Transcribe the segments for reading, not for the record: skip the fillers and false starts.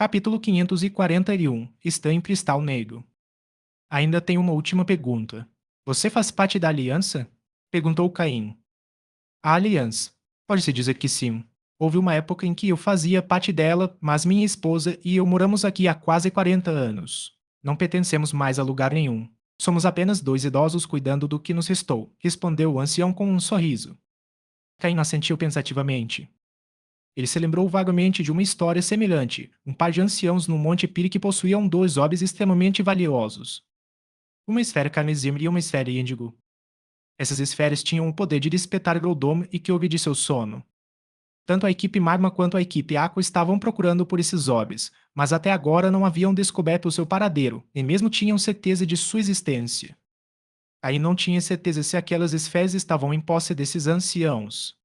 Capítulo 541. Está em Cristal Negro. Ainda tenho uma última pergunta. Você faz parte da Aliança? Perguntou Caim. A Aliança. Pode-se dizer que sim. Houve uma época em que eu fazia parte dela, mas minha esposa e eu moramos aqui há quase 40 anos. Não pertencemos mais a lugar nenhum. Somos apenas dois idosos cuidando do que nos restou, respondeu o ancião com um sorriso. Caim assentiu pensativamente. Ele se lembrou vagamente de uma história semelhante, um par de anciãos no Monte Pire que possuíam dois orbes extremamente valiosos. Uma esfera carmesim e uma esfera índigo. Essas esferas tinham o poder de despertar Groldom e que de seu sono. Tanto a equipe Magma quanto a equipe Aqua estavam procurando por esses orbes, mas até agora não haviam descoberto o seu paradeiro, e mesmo tinham certeza de sua existência. Aí não tinha certeza se aquelas esferas estavam em posse desses anciãos.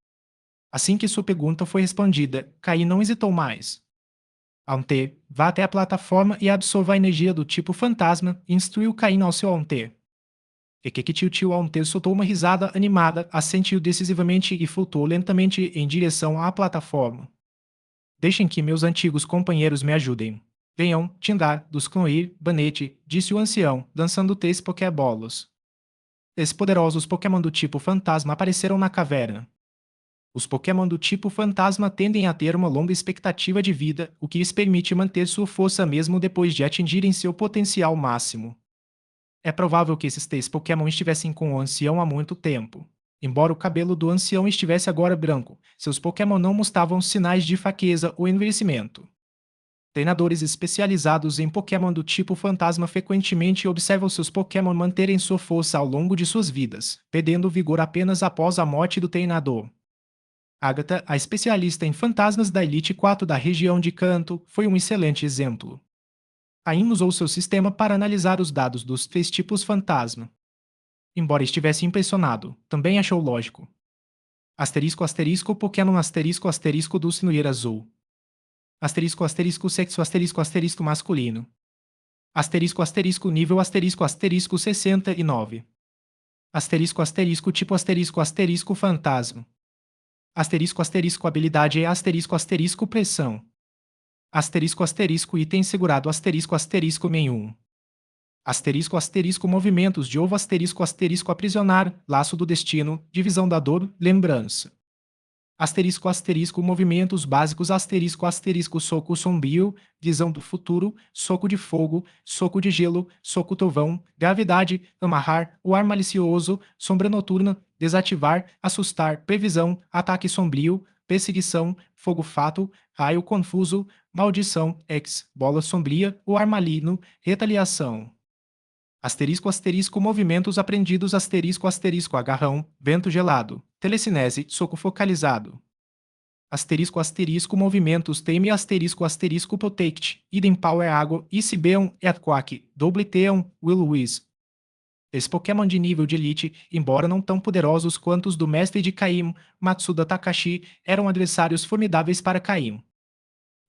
Assim que sua pergunta foi respondida, Caim não hesitou mais. Aunter, vá até a plataforma e absorva a energia do tipo fantasma, instruiu Caim ao seu Aunter. Tio Aunter soltou uma risada animada, assentiu decisivamente e flutuou lentamente em direção à plataforma. Deixem que meus antigos companheiros me ajudem. Venham, Tindar, dos Cloir, Banete, disse o ancião, dançando 3 pokébolos. 3 poderosos Pokémon do tipo fantasma apareceram na caverna. Os Pokémon do tipo fantasma tendem a ter uma longa expectativa de vida, o que lhes permite manter sua força mesmo depois de atingirem seu potencial máximo. É provável que esses 3 Pokémon estivessem com o ancião há muito tempo. Embora o cabelo do ancião estivesse agora branco, seus Pokémon não mostravam sinais de fraqueza ou envelhecimento. Treinadores especializados em Pokémon do tipo fantasma frequentemente observam seus Pokémon manterem sua força ao longo de suas vidas, perdendo vigor apenas após a morte do treinador. Agatha, a especialista em fantasmas da Elite 4 da região de Kanto, foi um excelente exemplo. Caim usou seu sistema para analisar os dados dos 3 tipos fantasma. Embora estivesse impressionado, também achou lógico. Asterisco asterisco Pokémon asterisco asterisco do Sinueira Azul. Asterisco asterisco sexo asterisco asterisco masculino. Asterisco asterisco nível asterisco asterisco 69. Asterisco asterisco tipo asterisco asterisco fantasma. Asterisco asterisco habilidade é asterisco asterisco pressão. Asterisco asterisco item segurado asterisco asterisco nenhum. Asterisco asterisco movimentos de ovo asterisco asterisco aprisionar, laço do destino, divisão da dor, lembrança. Asterisco asterisco movimentos básicos asterisco asterisco soco sombrio, visão do futuro, soco de fogo, soco de gelo, soco trovão, gravidade, amarrar, o ar malicioso, sombra noturna, desativar, assustar, previsão, ataque sombrio, perseguição, fogo fato, raio confuso, maldição, bola sombria, o ar maligno, retaliação. Asterisco asterisco movimentos aprendidos asterisco asterisco agarrão, vento gelado, telecinese, soco focalizado. Asterisco asterisco movimentos teme asterisco asterisco protect, idem power água, Isibeon, earthquake, dobleteon, will whiz. Esse Pokémon de nível de elite, embora não tão poderosos quanto os do mestre de Caim, Matsuda Takashi, eram adversários formidáveis para Caim.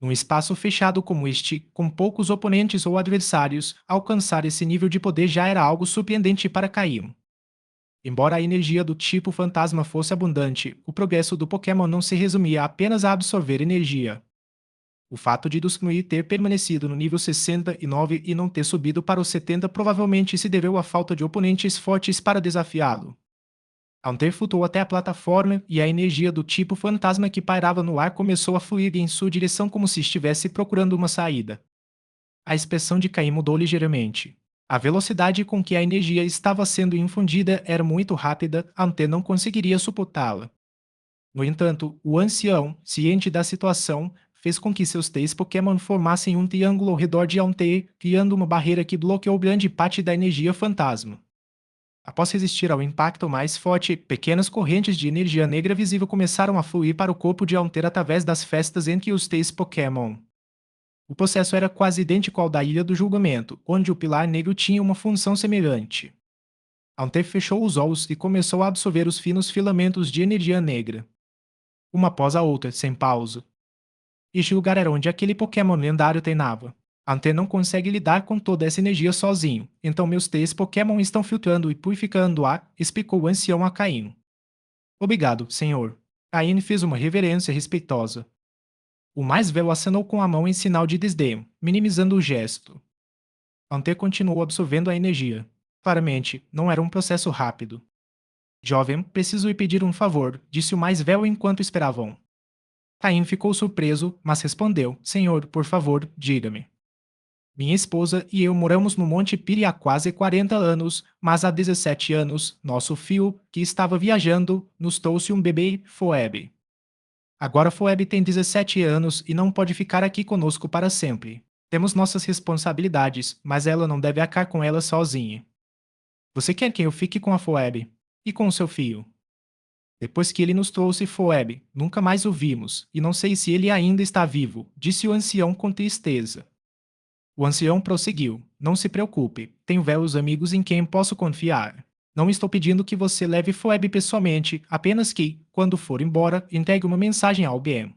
Num espaço fechado como este, com poucos oponentes ou adversários, alcançar esse nível de poder já era algo surpreendente para Caim. Embora a energia do tipo fantasma fosse abundante, o progresso do Pokémon não se resumia apenas a absorver energia. O fato de Dusknoir ter permanecido no nível 69 e não ter subido para os 70 provavelmente se deveu à falta de oponentes fortes para desafiá-lo. Haunter flutuou até a plataforma e a energia do tipo fantasma que pairava no ar começou a fluir em sua direção como se estivesse procurando uma saída. A expressão de Caim mudou ligeiramente. A velocidade com que a energia estava sendo infundida era muito rápida, Haunter não conseguiria suportá-la. No entanto, o ancião, ciente da situação, fez com que seus 3 Pokémon formassem um triângulo ao redor de Haunter, criando uma barreira que bloqueou grande parte da energia fantasma. Após resistir ao impacto mais forte, pequenas correntes de energia negra visível começaram a fluir para o corpo de Haunter através das festas entre os 3 Pokémon. O processo era quase idêntico ao da Ilha do Julgamento, onde o Pilar Negro tinha uma função semelhante. Haunter fechou os olhos e começou a absorver os finos filamentos de energia negra. Uma após a outra, sem pausa. Este lugar era onde aquele Pokémon lendário treinava. Haunter não consegue lidar com toda essa energia sozinho, então meus 3 Pokémon estão filtrando e purificando o ar, explicou o ancião a Caim. Obrigado, senhor. Caim fez uma reverência respeitosa. O mais velho acenou com a mão em sinal de desdém, minimizando o gesto. Ante continuou absorvendo a energia. Claramente, não era um processo rápido. Jovem, preciso lhe pedir um favor, disse o mais velho enquanto esperavam. Caim ficou surpreso, mas respondeu: Senhor, por favor, diga-me. Minha esposa e eu moramos no Monte Piri há quase 40 anos, mas há 17 anos, nosso filho, que estava viajando, nos trouxe um bebê Phoebe. Agora Phoebe tem 17 anos e não pode ficar aqui conosco para sempre. Temos nossas responsabilidades, mas ela não deve arcar com elas sozinha. Você quer que eu fique com a Phoebe? E com o seu filho? Depois que ele nos trouxe Phoebe, nunca mais o vimos, e não sei se ele ainda está vivo, disse o ancião com tristeza. O ancião prosseguiu: Não se preocupe, tenho velhos amigos em quem posso confiar. Não estou pedindo que você leve Phoebe pessoalmente, apenas que, quando for embora, entregue uma mensagem ao BM.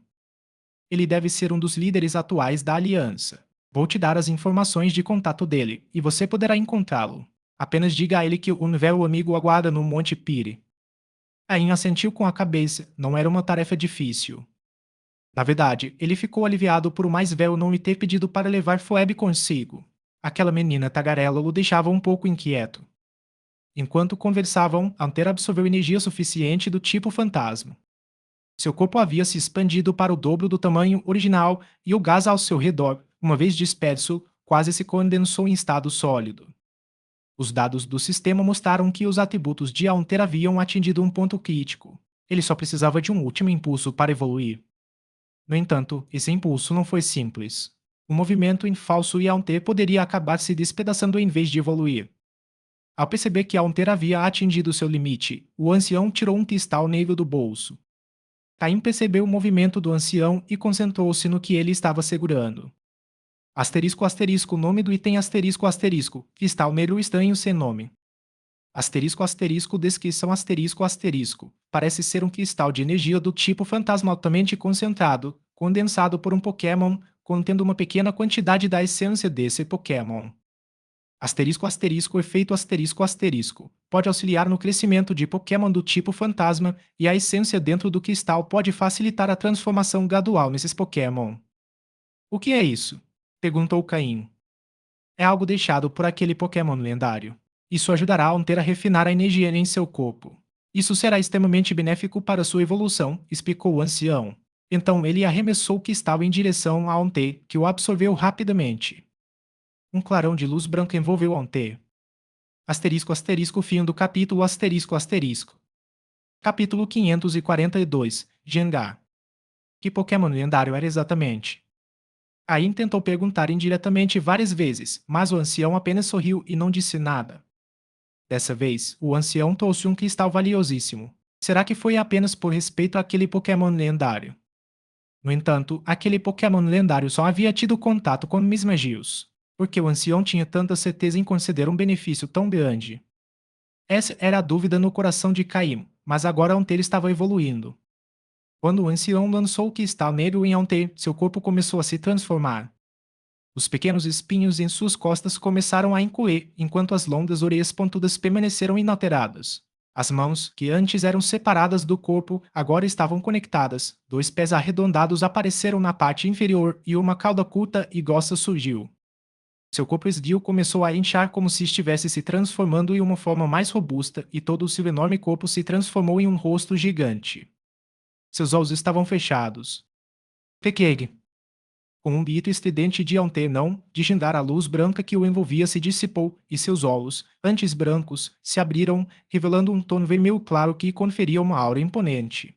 Ele deve ser um dos líderes atuais da aliança. Vou te dar as informações de contato dele, e você poderá encontrá-lo. Apenas diga a ele que um velho amigo o aguarda no Monte Pire. Caim assentiu com a cabeça, não era uma tarefa difícil. Na verdade, ele ficou aliviado por o mais velho não lhe ter pedido para levar Phoebe consigo. Aquela menina tagarela o deixava um pouco inquieto. Enquanto conversavam, Antero absorveu energia suficiente do tipo fantasma. Seu corpo havia se expandido para o dobro do tamanho original e o gás ao seu redor, uma vez disperso, quase se condensou em estado sólido. Os dados do sistema mostraram que os atributos de Altair haviam atingido um ponto crítico. Ele só precisava de um último impulso para evoluir. No entanto, esse impulso não foi simples. O movimento em falso e Altair poderia acabar se despedaçando em vez de evoluir. Ao perceber que Altair havia atingido seu limite, o ancião tirou um cristal negro do bolso. Caim percebeu o movimento do ancião e concentrou-se no que ele estava segurando. Asterisco asterisco nome do item asterisco asterisco, cristal negro estranho sem nome. Asterisco asterisco descrição asterisco asterisco. Parece ser um cristal de energia do tipo fantasma altamente concentrado, condensado por um Pokémon, contendo uma pequena quantidade da essência desse Pokémon. Asterisco asterisco efeito asterisco asterisco. Pode auxiliar no crescimento de Pokémon do tipo fantasma e a essência dentro do cristal pode facilitar a transformação gradual nesses Pokémon. O que é isso? Perguntou Caim. É algo deixado por aquele Pokémon lendário. Isso ajudará a Onter a refinar a energia em seu corpo. Isso será extremamente benéfico para sua evolução, explicou o ancião. Então ele arremessou o que estava em direção a Onter, que o absorveu rapidamente. Um clarão de luz branca envolveu Onter. Asterisco asterisco fim do capítulo asterisco asterisco. Capítulo 542, Jengar. Que Pokémon lendário era exatamente? Caim tentou perguntar indiretamente várias vezes, mas o ancião apenas sorriu e não disse nada. Dessa vez, o ancião trouxe um cristal valiosíssimo. Será que foi apenas por respeito àquele Pokémon lendário? No entanto, aquele Pokémon lendário só havia tido contato com Mismagius. Por que o ancião tinha tanta certeza em conceder um benefício tão grande? Essa era a dúvida no coração de Caim, mas agora Altair estava evoluindo. Quando o ancião lançou o cristal nele em Altair, seu corpo começou a se transformar. Os pequenos espinhos em suas costas começaram a encolher, enquanto as longas orelhas pontudas permaneceram inalteradas. As mãos, que antes eram separadas do corpo, agora estavam conectadas. Dois pés arredondados apareceram na parte inferior e uma cauda curta e grossa surgiu. Seu corpo esguio começou a inchar como se estivesse se transformando em uma forma mais robusta e todo o seu enorme corpo se transformou em um rosto gigante. Seus olhos estavam fechados. Pequeg. Com um grito estridente de Antenão, de Gindar a luz branca que o envolvia se dissipou, e seus olhos, antes brancos, se abriram, revelando um tom vermelho claro que conferia uma aura imponente.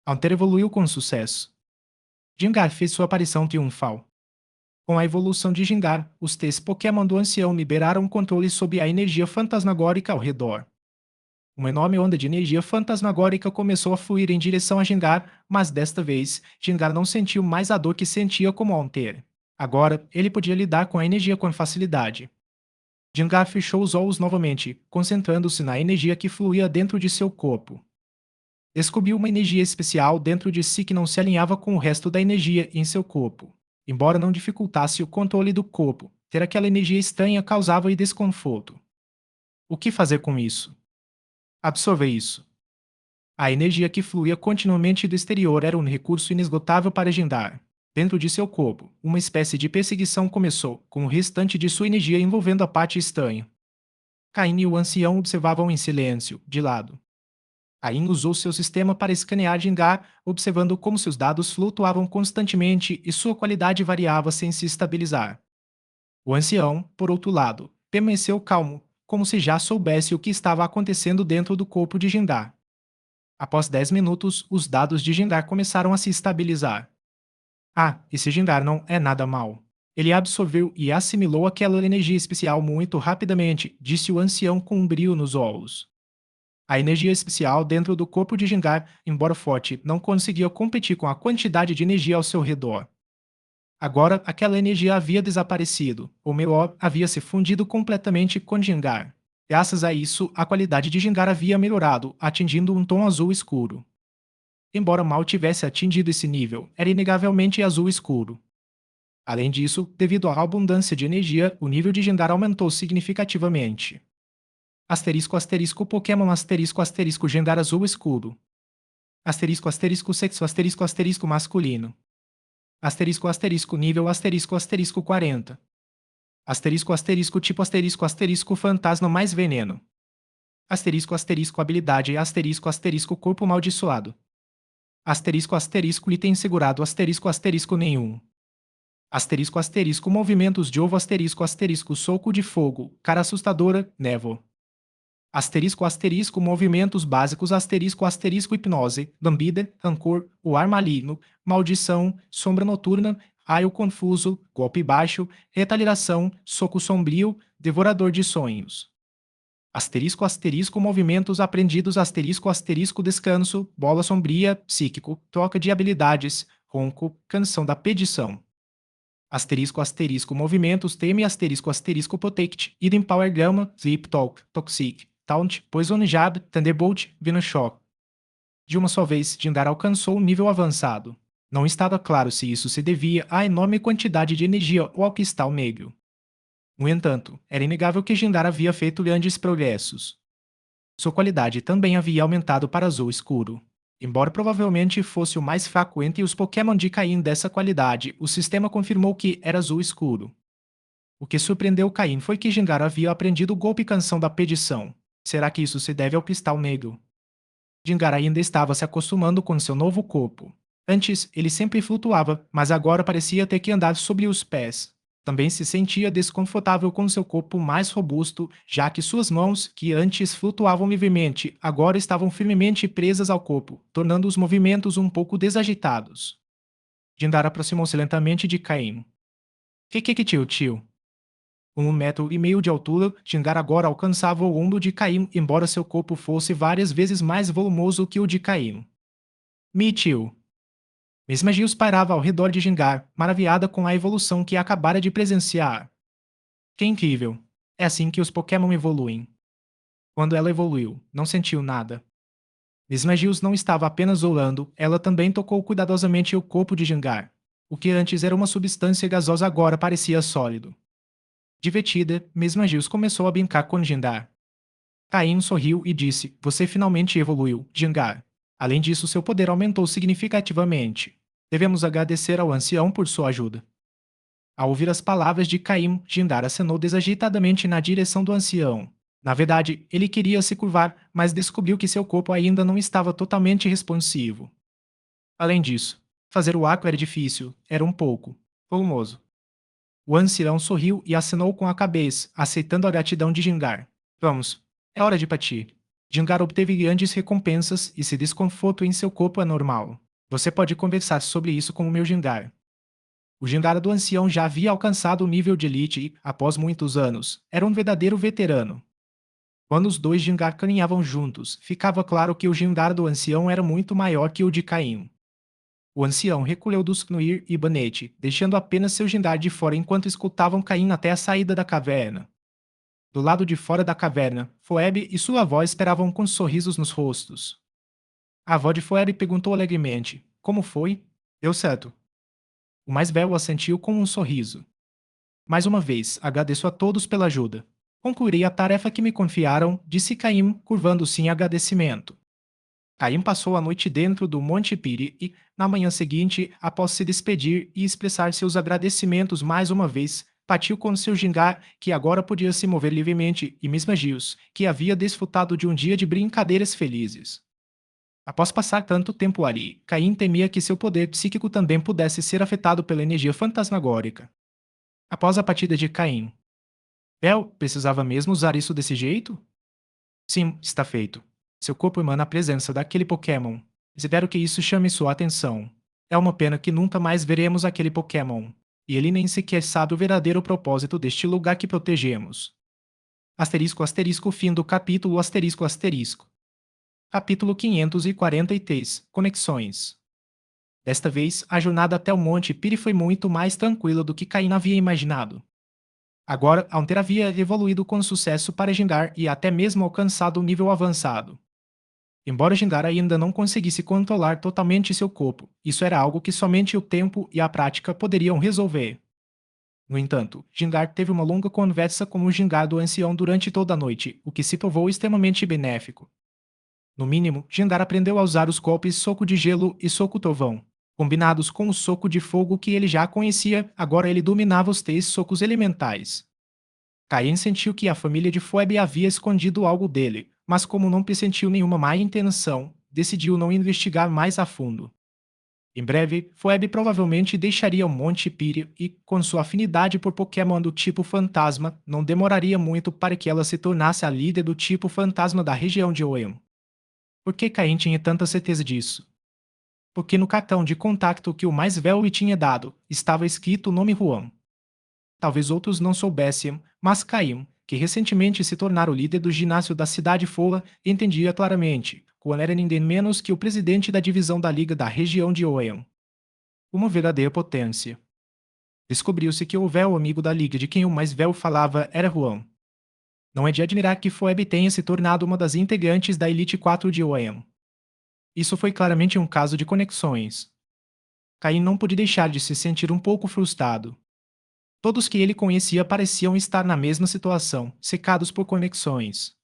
Alter evoluiu com sucesso. Gingar fez sua aparição triunfal. Com a evolução de Gingar, os três Pokémon do ancião liberaram o controle sobre a energia fantasmagórica ao redor. Uma enorme onda de energia fantasmagórica começou a fluir em direção a Gingar, mas desta vez, Gingar não sentiu mais a dor que sentia como Altair. Agora, ele podia lidar com a energia com facilidade. Gingar fechou os olhos novamente, concentrando-se na energia que fluía dentro de seu corpo. Descobriu uma energia especial dentro de si que não se alinhava com o resto da energia em seu corpo. Embora não dificultasse o controle do corpo, ter aquela energia estranha causava-lhe desconforto. O que fazer com isso? Absorver isso. A energia que fluía continuamente do exterior era um recurso inesgotável para Gendar. Dentro de seu corpo, uma espécie de perseguição começou, com o restante de sua energia envolvendo a parte estranha. Caim e o ancião observavam em silêncio, de lado. Caim usou seu sistema para escanear Jingar, observando como seus dados flutuavam constantemente e sua qualidade variava sem se estabilizar. O ancião, por outro lado, permaneceu calmo, como se já soubesse o que estava acontecendo dentro do corpo de Jindar. Após 10 minutos, os dados de Jindar começaram a se estabilizar. Ah, esse Jindar não é nada mal. Ele absorveu e assimilou aquela energia especial muito rapidamente, disse o ancião com um brilho nos olhos. A energia especial dentro do corpo de Jindar, embora forte, não conseguia competir com a quantidade de energia ao seu redor. Agora, aquela energia havia desaparecido, ou melhor, havia se fundido completamente com Jingar. Graças a isso, a qualidade de Jingar havia melhorado, atingindo um tom azul escuro. Embora mal tivesse atingido esse nível, era inegavelmente azul escuro. Além disso, devido à abundância de energia, o nível de Jingar aumentou significativamente. Asterisco asterisco Pokémon asterisco asterisco Jingar azul escuro. Asterisco asterisco sexo asterisco asterisco masculino. Asterisco asterisco nível asterisco asterisco 40. Asterisco asterisco tipo asterisco asterisco fantasma mais veneno. Asterisco asterisco habilidade asterisco asterisco corpo amaldiçoado. Asterisco asterisco item segurado asterisco asterisco nenhum. Asterisco asterisco movimentos de ovo asterisco asterisco soco de fogo, cara assustadora, névoa. Asterisco asterisco movimentos básicos asterisco asterisco hipnose, lambida, rancor, o ar maligno, maldição, sombra noturna, raio confuso, golpe baixo, retaliação, soco sombrio, devorador de sonhos. Asterisco asterisco movimentos aprendidos asterisco asterisco descanso, bola sombria, psíquico, troca de habilidades, ronco, canção da pedição. Asterisco asterisco movimentos teme asterisco asterisco protect, hidden power gamma, sleep talk, toxic, taunt, poison jab, thunderbolt, venom shock. De uma só vez, Jindar alcançou um nível avançado. Não estava claro se isso se devia à enorme quantidade de energia ou ao cristal negro. No entanto, era inegável que Jindar havia feito grandes progressos. Sua qualidade também havia aumentado para azul escuro. Embora provavelmente fosse o mais fraco entre os Pokémon de Caim dessa qualidade, o sistema confirmou que era azul escuro. O que surpreendeu Caim foi que Jindar havia aprendido o golpe canção da pedição. Será que isso se deve ao cristal negro? Jindar ainda estava se acostumando com seu novo corpo. Antes, ele sempre flutuava, mas agora parecia ter que andar sobre os pés. Também se sentia desconfortável com seu corpo mais robusto, já que suas mãos, que antes flutuavam livremente, agora estavam firmemente presas ao corpo, tornando os movimentos um pouco desagitados. Jindar aproximou-se lentamente de Caim. Que tio? Com 1,5 metro de altura, Jindar agora alcançava o ombro de Caim, embora seu corpo fosse várias vezes mais volumoso que o de Caim. Tio. Miss Magius pairava ao redor de Jingar, maravilhada com a evolução que acabara de presenciar. Que incrível! É assim que os Pokémon evoluem. Quando ela evoluiu, não sentiu nada. Miss Magius não estava apenas olhando, ela também tocou cuidadosamente o corpo de Jingar. O que antes era uma substância gasosa agora parecia sólido. Divertida, Miss Magius começou a brincar com Jindar. Caim sorriu e disse: Você finalmente evoluiu, Jingar. Além disso, seu poder aumentou significativamente. Devemos agradecer ao ancião por sua ajuda. Ao ouvir as palavras de Caim, Jindar acenou desajeitadamente na direção do ancião. Na verdade, ele queria se curvar, mas descobriu que seu corpo ainda não estava totalmente responsivo. Além disso, fazer o arco era difícil, era um pouco volumoso. O ancião sorriu e acenou com a cabeça, aceitando a gratidão de Jingar. Vamos, é hora de partir. Jingar obteve grandes recompensas e se desconforto em seu corpo é normal. Você pode conversar sobre isso com o meu Jingar. O Jingar do ancião já havia alcançado o nível de elite e, após muitos anos, era um verdadeiro veterano. Quando os dois Jingar caminhavam juntos, ficava claro que o Jingar do ancião era muito maior que o de Caim. O ancião recolheu dos Knuir e Banete, deixando apenas seu Jindar de fora enquanto escutavam Caim até a saída da caverna. Do lado de fora da caverna, Phoebe e sua avó esperavam com sorrisos nos rostos. A avó de Phoebe perguntou alegremente: Como foi? Deu certo. O mais velho assentiu com um sorriso. Mais uma vez, agradeço a todos pela ajuda. Concluirei a tarefa que me confiaram, disse Caim, curvando-se em agradecimento. Caim passou a noite dentro do Monte Piri e, na manhã seguinte, após se despedir e expressar seus agradecimentos mais uma vez, partiu com seu gingar, que agora podia se mover livremente, e Mismagios, que havia desfrutado de um dia de brincadeiras felizes. Após passar tanto tempo ali, Caim temia que seu poder psíquico também pudesse ser afetado pela energia fantasmagórica. Após a partida de Caim, Bel precisava mesmo usar isso desse jeito? Sim, está feito. Seu corpo emana a presença daquele Pokémon. Espero que isso chame sua atenção. É uma pena que nunca mais veremos aquele Pokémon. E ele nem sequer sabe o verdadeiro propósito deste lugar que protegemos. Asterisco asterisco fim do capítulo asterisco asterisco. Capítulo 543 Conexões. Desta vez, a jornada até o Monte Piri foi muito mais tranquila do que Caim havia imaginado. Agora, Alter havia evoluído com sucesso para Gengar e até mesmo alcançado um nível avançado. Embora Gengar ainda não conseguisse controlar totalmente seu corpo, isso era algo que somente o tempo e a prática poderiam resolver. No entanto, Gengar teve uma longa conversa com o Gengar do ancião durante toda a noite, o que se provou extremamente benéfico. No mínimo, Gengar aprendeu a usar os golpes Soco de Gelo e Soco Trovão. Combinados com o Soco de Fogo que ele já conhecia, agora ele dominava os 3 socos elementais. Caim sentiu que a família de Phoebe havia escondido algo dele, mas como não pressentiu nenhuma má intenção, decidiu não investigar mais a fundo. Em breve, Phoebe provavelmente deixaria o Monte Piri e, com sua afinidade por Pokémon do tipo Fantasma, não demoraria muito para que ela se tornasse a líder do tipo Fantasma da região de Oem. Por que Caim tinha tanta certeza disso? Porque no cartão de contato que o mais velho lhe tinha dado, estava escrito o nome Juan. Talvez outros não soubessem, mas Caim, que recentemente se tornara o líder do ginásio da cidade Fola, entendia claramente, quando era ninguém menos que o presidente da divisão da Liga da região de Oem. Uma verdadeira potência. Descobriu-se que o velho amigo da Liga de quem o mais velho falava era Juan. Não é de admirar que Phoebe tenha se tornado uma das integrantes da Elite 4 de Oem. Isso foi claramente um caso de conexões. Caim não pôde deixar de se sentir um pouco frustrado. Todos que ele conhecia pareciam estar na mesma situação, secados por conexões.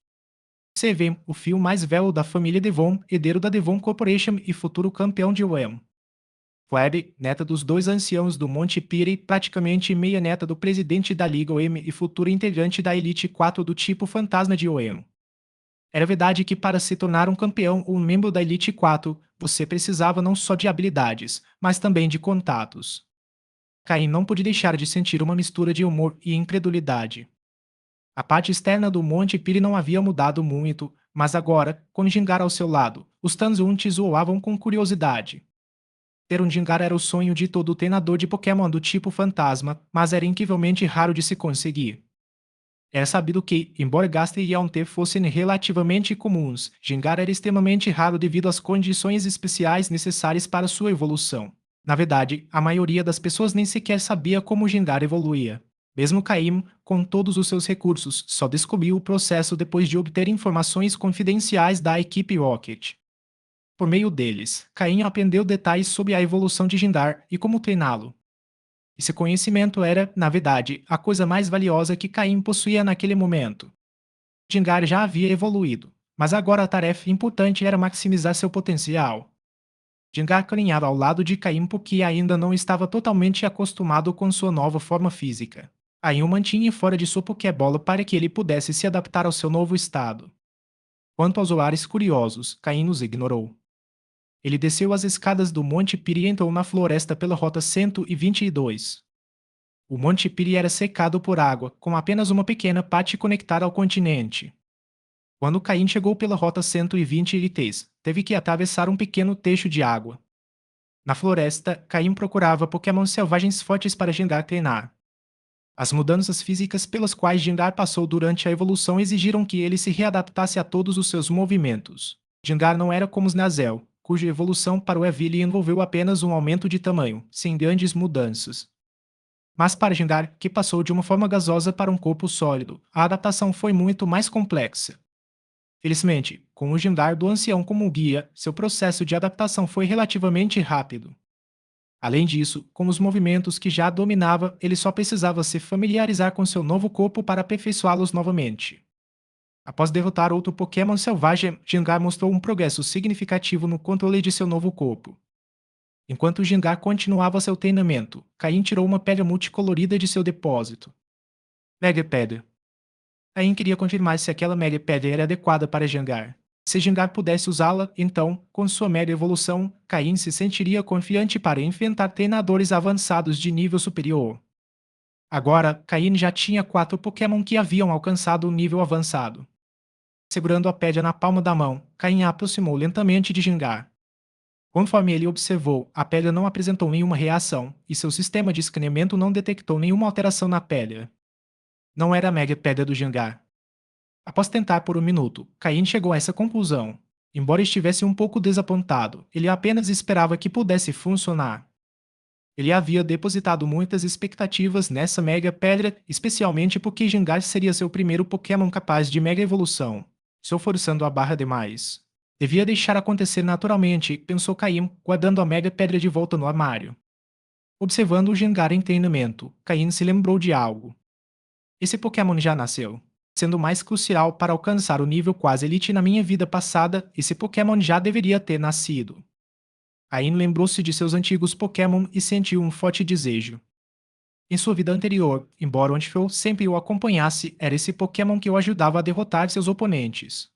Você vê o filho mais velho da família Devon, herdeiro da Devon Corporation e futuro campeão de UEM. Phoebe, neta dos 2 anciãos do Monte Piri, praticamente meia-neta do presidente da Liga OEM e futura integrante da Elite 4 do tipo Fantasma de OEM. Era verdade que para se tornar um campeão ou um membro da Elite 4, você precisava não só de habilidades, mas também de contatos. Caim não pôde deixar de sentir uma mistura de humor e incredulidade. A parte externa do Monte Piri não havia mudado muito, mas agora, com Jingar ao seu lado, os Tanzuntes o olhavam com curiosidade. Ter um Jingar era o sonho de todo treinador de Pokémon do tipo fantasma, mas era incrivelmente raro de se conseguir. Era sabido que, embora Gastly e Haunter fossem relativamente comuns, Gengar era extremamente raro devido às condições especiais necessárias para sua evolução. Na verdade, a maioria das pessoas nem sequer sabia como Gengar evoluía. Mesmo Caim, com todos os seus recursos, só descobriu o processo depois de obter informações confidenciais da equipe Rocket. Por meio deles, Caim aprendeu detalhes sobre a evolução de Gengar e como treiná-lo. Esse conhecimento era, na verdade, a coisa mais valiosa que Caim possuía naquele momento. Gengar já havia evoluído, mas agora a tarefa importante era maximizar seu potencial. Gengar caminhava ao lado de Caim porque ainda não estava totalmente acostumado com sua nova forma física. Caim o mantinha fora de sua Pokébola para que ele pudesse se adaptar ao seu novo estado. Quanto aos olhares curiosos, Caim os ignorou. Ele desceu as escadas do Monte Piri e entrou na floresta pela rota 122. O Monte Piri era secado por água, com apenas uma pequena parte conectada ao continente. Quando Caim chegou pela rota 123, teve que atravessar um pequeno trecho de água. Na floresta, Caim procurava Pokémon selvagens fortes para Gengar treinar. As mudanças físicas pelas quais Gengar passou durante a evolução exigiram que ele se readaptasse a todos os seus movimentos. Gengar não era como Snazel, cuja evolução para o Evil envolveu apenas um aumento de tamanho, sem grandes mudanças. Mas para Gengar, que passou de uma forma gasosa para um corpo sólido, a adaptação foi muito mais complexa. Felizmente, com o Gengar do ancião como guia, seu processo de adaptação foi relativamente rápido. Além disso, com os movimentos que já dominava, ele só precisava se familiarizar com seu novo corpo para aperfeiçoá-los novamente. Após derrotar outro Pokémon selvagem, Gengar mostrou um progresso significativo no controle de seu novo corpo. Enquanto Gengar continuava seu treinamento, Caim tirou uma pedra multicolorida de seu depósito. Mega Pedra. Caim queria confirmar se aquela Mega Pedra era adequada para Gengar. Se Gengar pudesse usá-la, então, com sua Mega Evolução, Caim se sentiria confiante para enfrentar treinadores avançados de nível superior. Agora, Caim já tinha 4 Pokémon que haviam alcançado o nível avançado. Segurando a pedra na palma da mão, Caim a aproximou lentamente de Gengar. Conforme ele observou, a pedra não apresentou nenhuma reação, e seu sistema de escaneamento não detectou nenhuma alteração na pedra. Não era a Mega Pedra do Gengar. Após tentar por um minuto, Caim chegou a essa conclusão. Embora estivesse um pouco desapontado, ele apenas esperava que pudesse funcionar. Ele havia depositado muitas expectativas nessa Mega Pedra, especialmente porque Gengar seria seu primeiro Pokémon capaz de Mega Evolução. Estou forçando a barra demais. Devia deixar acontecer naturalmente, pensou Caim, guardando a Mega Pedra de volta no armário. Observando o Gengar em treinamento, Caim se lembrou de algo. Esse Pokémon já nasceu. Sendo mais crucial para alcançar o nível quase elite na minha vida passada, esse Pokémon já deveria ter nascido. Caim lembrou-se de seus antigos Pokémon e sentiu um forte desejo. Em sua vida anterior, embora Ontifel sempre o acompanhasse, era esse Pokémon que o ajudava a derrotar seus oponentes.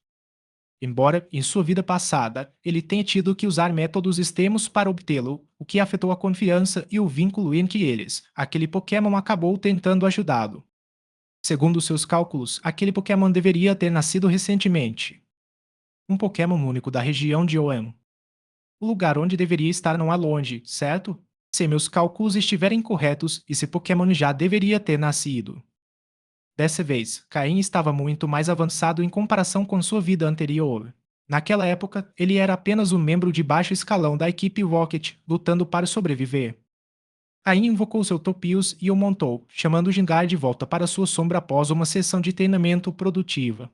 Embora, em sua vida passada, ele tenha tido que usar métodos extremos para obtê-lo, o que afetou a confiança e o vínculo entre eles, aquele Pokémon acabou tentando ajudá-lo. Segundo seus cálculos, aquele Pokémon deveria ter nascido recentemente. Um Pokémon único da região de Oem. O lugar onde deveria estar não é longe, certo? Se meus cálculos estiverem corretos, esse Pokémon já deveria ter nascido. Dessa vez, Caim estava muito mais avançado em comparação com sua vida anterior. Naquela época, ele era apenas um membro de baixo escalão da equipe Rocket, lutando para sobreviver. Caim invocou seu Topius e o montou, chamando Gengar de volta para sua sombra após uma sessão de treinamento produtiva.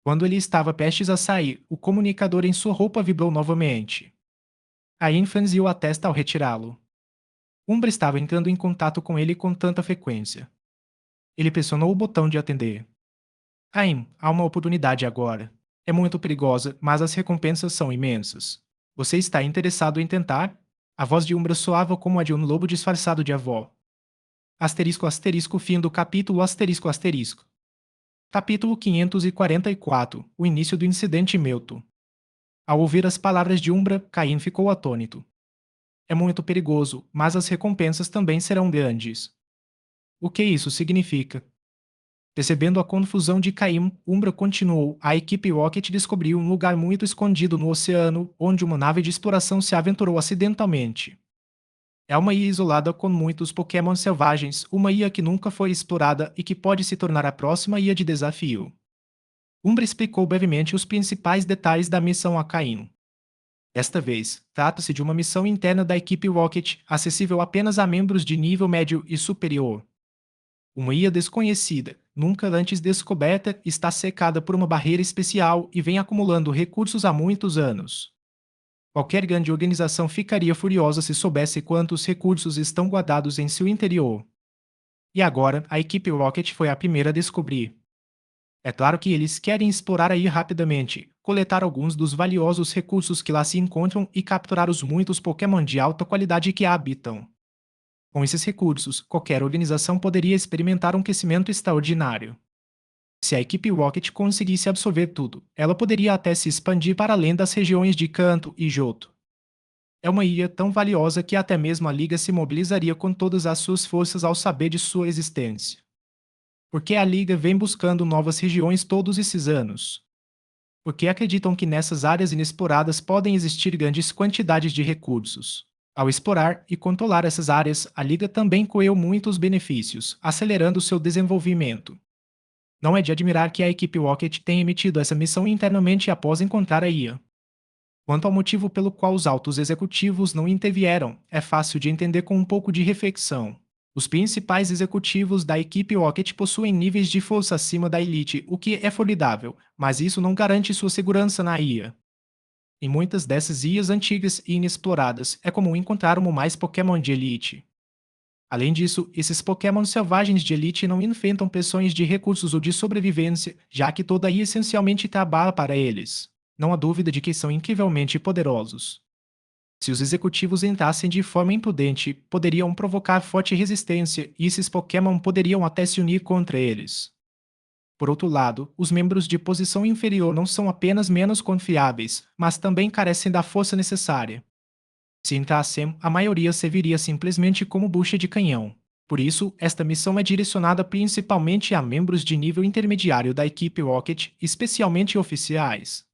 Quando ele estava prestes a sair, o comunicador em sua roupa vibrou novamente. Caim franziu a testa ao retirá-lo. Umbra estava entrando em contato com ele com tanta frequência. Ele pressionou o botão de atender. Caim, há uma oportunidade agora. É muito perigosa, mas as recompensas são imensas. Você está interessado em tentar? A voz de Umbra soava como a de um lobo disfarçado de avó. Asterisco asterisco fim do capítulo asterisco asterisco. Capítulo 544. O início do incidente Mewtwo. Ao ouvir as palavras de Umbra, Caim ficou atônito. É muito perigoso, mas as recompensas também serão grandes. O que isso significa? Percebendo a confusão de Caim, Umbra continuou. A equipe Rocket descobriu um lugar muito escondido no oceano, onde uma nave de exploração se aventurou acidentalmente. É uma ilha isolada com muitos Pokémon selvagens, uma ilha que nunca foi explorada e que pode se tornar a próxima ilha de desafio. Umbra explicou brevemente os principais detalhes da missão a Caim. Desta vez, trata-se de uma missão interna da equipe Rocket, acessível apenas a membros de nível médio e superior. Uma ilha desconhecida, nunca antes descoberta, está cercada por uma barreira especial e vem acumulando recursos há muitos anos. Qualquer grande organização ficaria furiosa se soubesse quantos recursos estão guardados em seu interior. E agora, a equipe Rocket foi a primeira a descobrir. É claro que eles querem explorar a ilha rapidamente, coletar alguns dos valiosos recursos que lá se encontram e capturar os muitos Pokémon de alta qualidade que a habitam. Com esses recursos, qualquer organização poderia experimentar um crescimento extraordinário. Se a equipe Rocket conseguisse absorver tudo, ela poderia até se expandir para além das regiões de Kanto e Johto. É uma ilha tão valiosa que até mesmo a Liga se mobilizaria com todas as suas forças ao saber de sua existência. Porque a Liga vem buscando novas regiões todos esses anos. Porque acreditam que nessas áreas inexploradas podem existir grandes quantidades de recursos. Ao explorar e controlar essas áreas, a Liga também colheu muitos benefícios, acelerando seu desenvolvimento. Não é de admirar que a equipe Rocket tenha emitido essa missão internamente após encontrar a IA. Quanto ao motivo pelo qual os altos executivos não intervieram, é fácil de entender com um pouco de reflexão. Os principais executivos da equipe Rocket possuem níveis de força acima da elite, o que é formidável, mas isso não garante sua segurança na IA. Em muitas dessas ilhas antigas e inexploradas, é comum encontrar mais Pokémon de elite. Além disso, esses Pokémon selvagens de elite não enfrentam pressões de recursos ou de sobrevivência, já que toda IA essencialmente trabalha para eles. Não há dúvida de que são incrivelmente poderosos. Se os executivos entrassem de forma imprudente, poderiam provocar forte resistência e esses Pokémon poderiam até se unir contra eles. Por outro lado, os membros de posição inferior não são apenas menos confiáveis, mas também carecem da força necessária. Se entrassem, a maioria serviria simplesmente como bucha de canhão. Por isso, esta missão é direcionada principalmente a membros de nível intermediário da equipe Rocket, especialmente oficiais.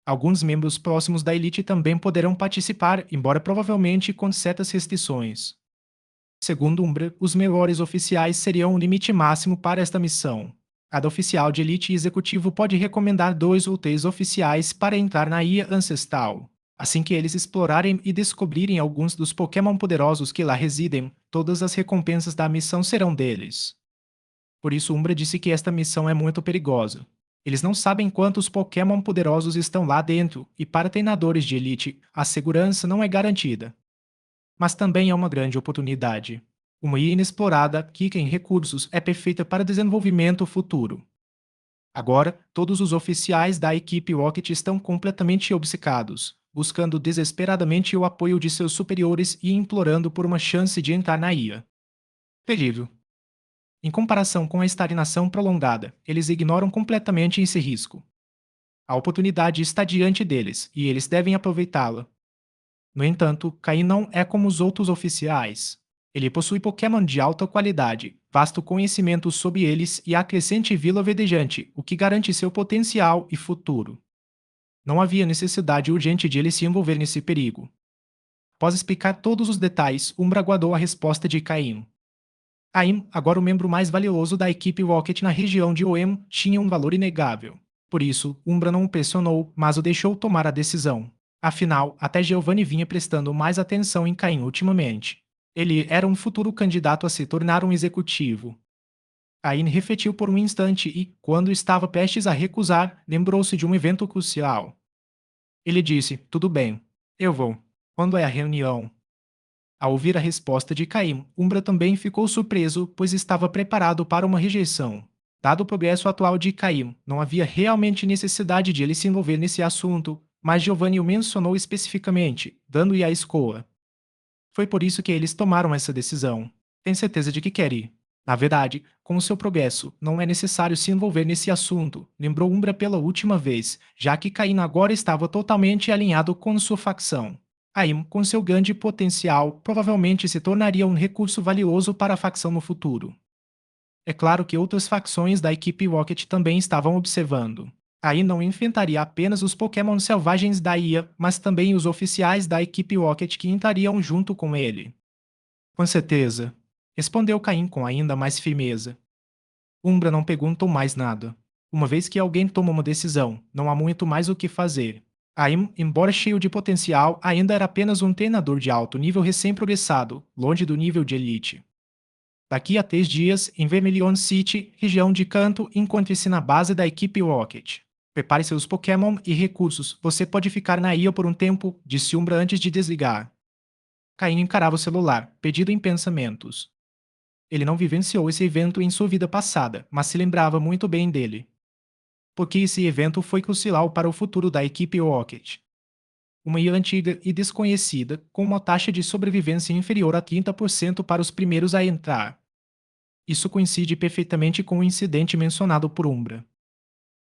Alguns membros próximos da elite também poderão participar, embora provavelmente com certas restrições. Segundo Umbra, os melhores oficiais seriam o limite máximo para esta missão. Cada oficial de elite e executivo pode recomendar 2 ou 3 oficiais para entrar na IA ancestral. Assim que eles explorarem e descobrirem alguns dos Pokémon poderosos que lá residem, todas as recompensas da missão serão deles. Por isso, Umbra disse que esta missão é muito perigosa. Eles não sabem quantos Pokémon poderosos estão lá dentro, e para treinadores de elite, a segurança não é garantida. Mas também é uma grande oportunidade. Uma ilha inexplorada, rica em recursos, é perfeita para desenvolvimento futuro. Agora, todos os oficiais da equipe Rocket estão completamente obcecados, buscando desesperadamente o apoio de seus superiores e implorando por uma chance de entrar na IA. Terrível. Em comparação com a estagnação prolongada, eles ignoram completamente esse risco. A oportunidade está diante deles, e eles devem aproveitá-la. No entanto, Caim não é como os outros oficiais. Ele possui Pokémon de alta qualidade, vasto conhecimento sobre eles e a crescente vila verdejante, o que garante seu potencial e futuro. Não havia necessidade urgente de ele se envolver nesse perigo. Após explicar todos os detalhes, Umbra aguardou a resposta de Caim. Caim, agora o membro mais valioso da equipe Rocket na região de Oem, tinha um valor inegável. Por isso, Umbra não o pressionou, mas o deixou tomar a decisão. Afinal, até Giovanni vinha prestando mais atenção em Caim ultimamente. Ele era um futuro candidato a se tornar um executivo. Caim refletiu por um instante e, quando estava prestes a recusar, lembrou-se de um evento crucial. Ele disse: Tudo bem, eu vou. Quando é a reunião? Ao ouvir a resposta de Caim, Umbra também ficou surpreso, pois estava preparado para uma rejeição. Dado o progresso atual de Caim, não havia realmente necessidade de ele se envolver nesse assunto, mas Giovanni o mencionou especificamente, dando-lhe a escolha. Foi por isso que eles tomaram essa decisão. Tem certeza de que quer ir? Na verdade, com o seu progresso, não é necessário se envolver nesse assunto, lembrou Umbra pela última vez, já que Caim agora estava totalmente alinhado com sua facção. Caim, com seu grande potencial, provavelmente se tornaria um recurso valioso para a facção no futuro. É claro que outras facções da equipe Rocket também estavam observando. Caim não enfrentaria apenas os Pokémon selvagens da IA, mas também os oficiais da equipe Rocket que entrariam junto com ele. Com certeza, respondeu Caim com ainda mais firmeza. Umbra não perguntou mais nada. Uma vez que alguém toma uma decisão, não há muito mais o que fazer. Caim, embora cheio de potencial, ainda era apenas um treinador de alto nível recém-progressado, longe do nível de elite. Daqui a 3 dias, em Vermilion City, região de Canto, encontre-se na base da equipe Rocket. Prepare seus Pokémon e recursos, você pode ficar na ilha por um tempo, disse Umbra antes de desligar. Caim encarava o celular, perdido em pensamentos. Ele não vivenciou esse evento em sua vida passada, mas se lembrava muito bem dele. Porque esse evento foi crucial para o futuro da equipe Rocket. Uma ilha antiga e desconhecida, com uma taxa de sobrevivência inferior a 30% para os primeiros a entrar. Isso coincide perfeitamente com o incidente mencionado por Umbra.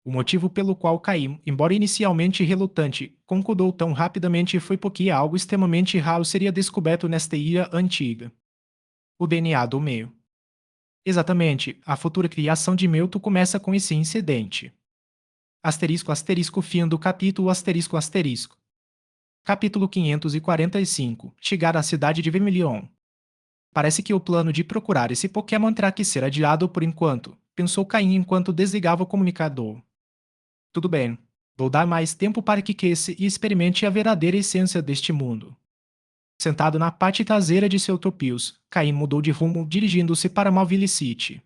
O motivo pelo qual Caim, embora inicialmente relutante, concordou tão rapidamente foi porque algo extremamente raro seria descoberto nesta ilha antiga. O DNA do meio. Exatamente, a futura criação de Mewtwo começa com esse incidente. Asterisco asterisco fim do capítulo asterisco asterisco. Capítulo 545. Chegar à cidade de Vermilion. Parece que o plano de procurar esse Pokémon terá que ser adiado por enquanto, pensou Caim enquanto desligava o comunicador. Tudo bem, vou dar mais tempo para que cresça e experimente a verdadeira essência deste mundo. Sentado na parte traseira de seu Tropius, Caim mudou de rumo dirigindo-se para Malville City.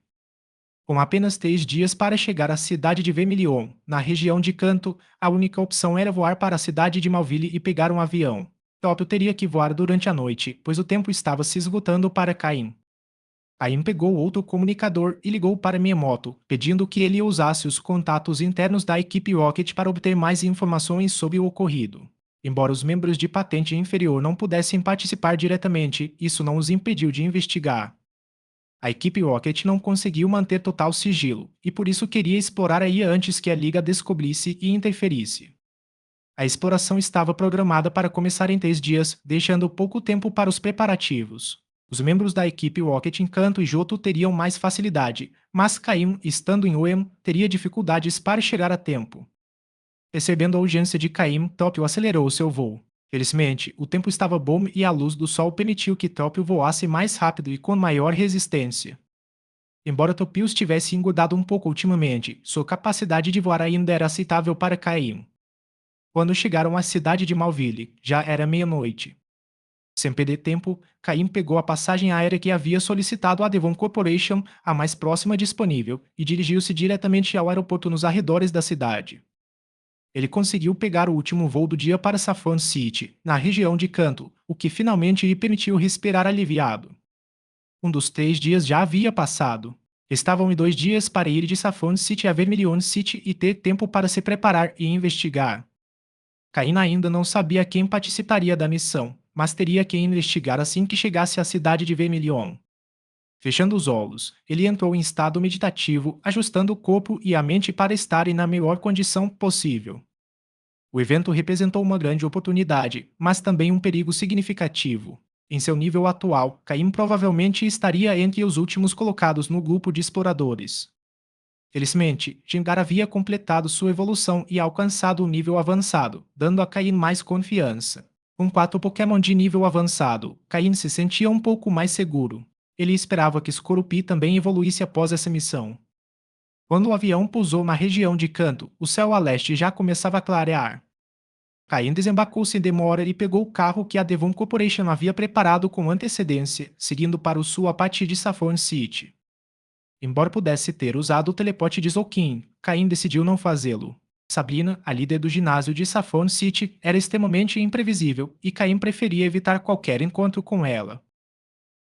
Com apenas 3 dias para chegar à cidade de Vermilion, na região de Canto, a única opção era voar para a cidade de Malville e pegar um avião. Tópio teria que voar durante a noite, pois o tempo estava se esgotando para Caim. Caim pegou outro comunicador e ligou para Miyamoto, pedindo que ele usasse os contatos internos da equipe Rocket para obter mais informações sobre o ocorrido. Embora os membros de patente inferior não pudessem participar diretamente, isso não os impediu de investigar. A equipe Rocket não conseguiu manter total sigilo, e por isso queria explorar a IA antes que a Liga descobrisse e interferisse. A exploração estava programada para começar em 3 dias, deixando pouco tempo para os preparativos. Os membros da equipe Rocket Encanto e Johto teriam mais facilidade, mas Caim, estando em Oem, teria dificuldades para chegar a tempo. Percebendo a urgência de Caim, Tópio acelerou seu voo. Felizmente, o tempo estava bom e a luz do sol permitiu que Tópio voasse mais rápido e com maior resistência. Embora Topius tivesse engordado um pouco ultimamente, sua capacidade de voar ainda era aceitável para Caim. Quando chegaram à cidade de Malville, já era meia-noite. Sem perder tempo, Caim pegou a passagem aérea que havia solicitado à Devon Corporation, a mais próxima disponível, e dirigiu-se diretamente ao aeroporto nos arredores da cidade. Ele conseguiu pegar o último voo do dia para Saffron City, na região de Kanto, o que finalmente lhe permitiu respirar aliviado. Um dos 3 dias já havia passado. Estavam em 2 dias para ir de Saffron City a Vermilion City e ter tempo para se preparar e investigar. Caim ainda não sabia quem participaria da missão, mas teria que investigar assim que chegasse à cidade de Vermilion. Fechando os olhos, ele entrou em estado meditativo, ajustando o corpo e a mente para estarem na melhor condição possível. O evento representou uma grande oportunidade, mas também um perigo significativo. Em seu nível atual, Caim provavelmente estaria entre os últimos colocados no grupo de exploradores. Felizmente, Gengar havia completado sua evolução e alcançado um nível avançado, dando a Caim mais confiança. Com 4 Pokémon de nível avançado, Caim se sentia um pouco mais seguro. Ele esperava que Skorupi também evoluísse após essa missão. Quando o avião pousou na região de Kanto, o céu a leste já começava a clarear. Caim desembarcou sem demora e pegou o carro que a Devon Corporation havia preparado com antecedência, seguindo para o sul a partir de Saffron City. Embora pudesse ter usado o teleporte de Zoukin, Caim decidiu não fazê-lo. Sabrina, a líder do ginásio de Saffron City, era extremamente imprevisível e Caim preferia evitar qualquer encontro com ela.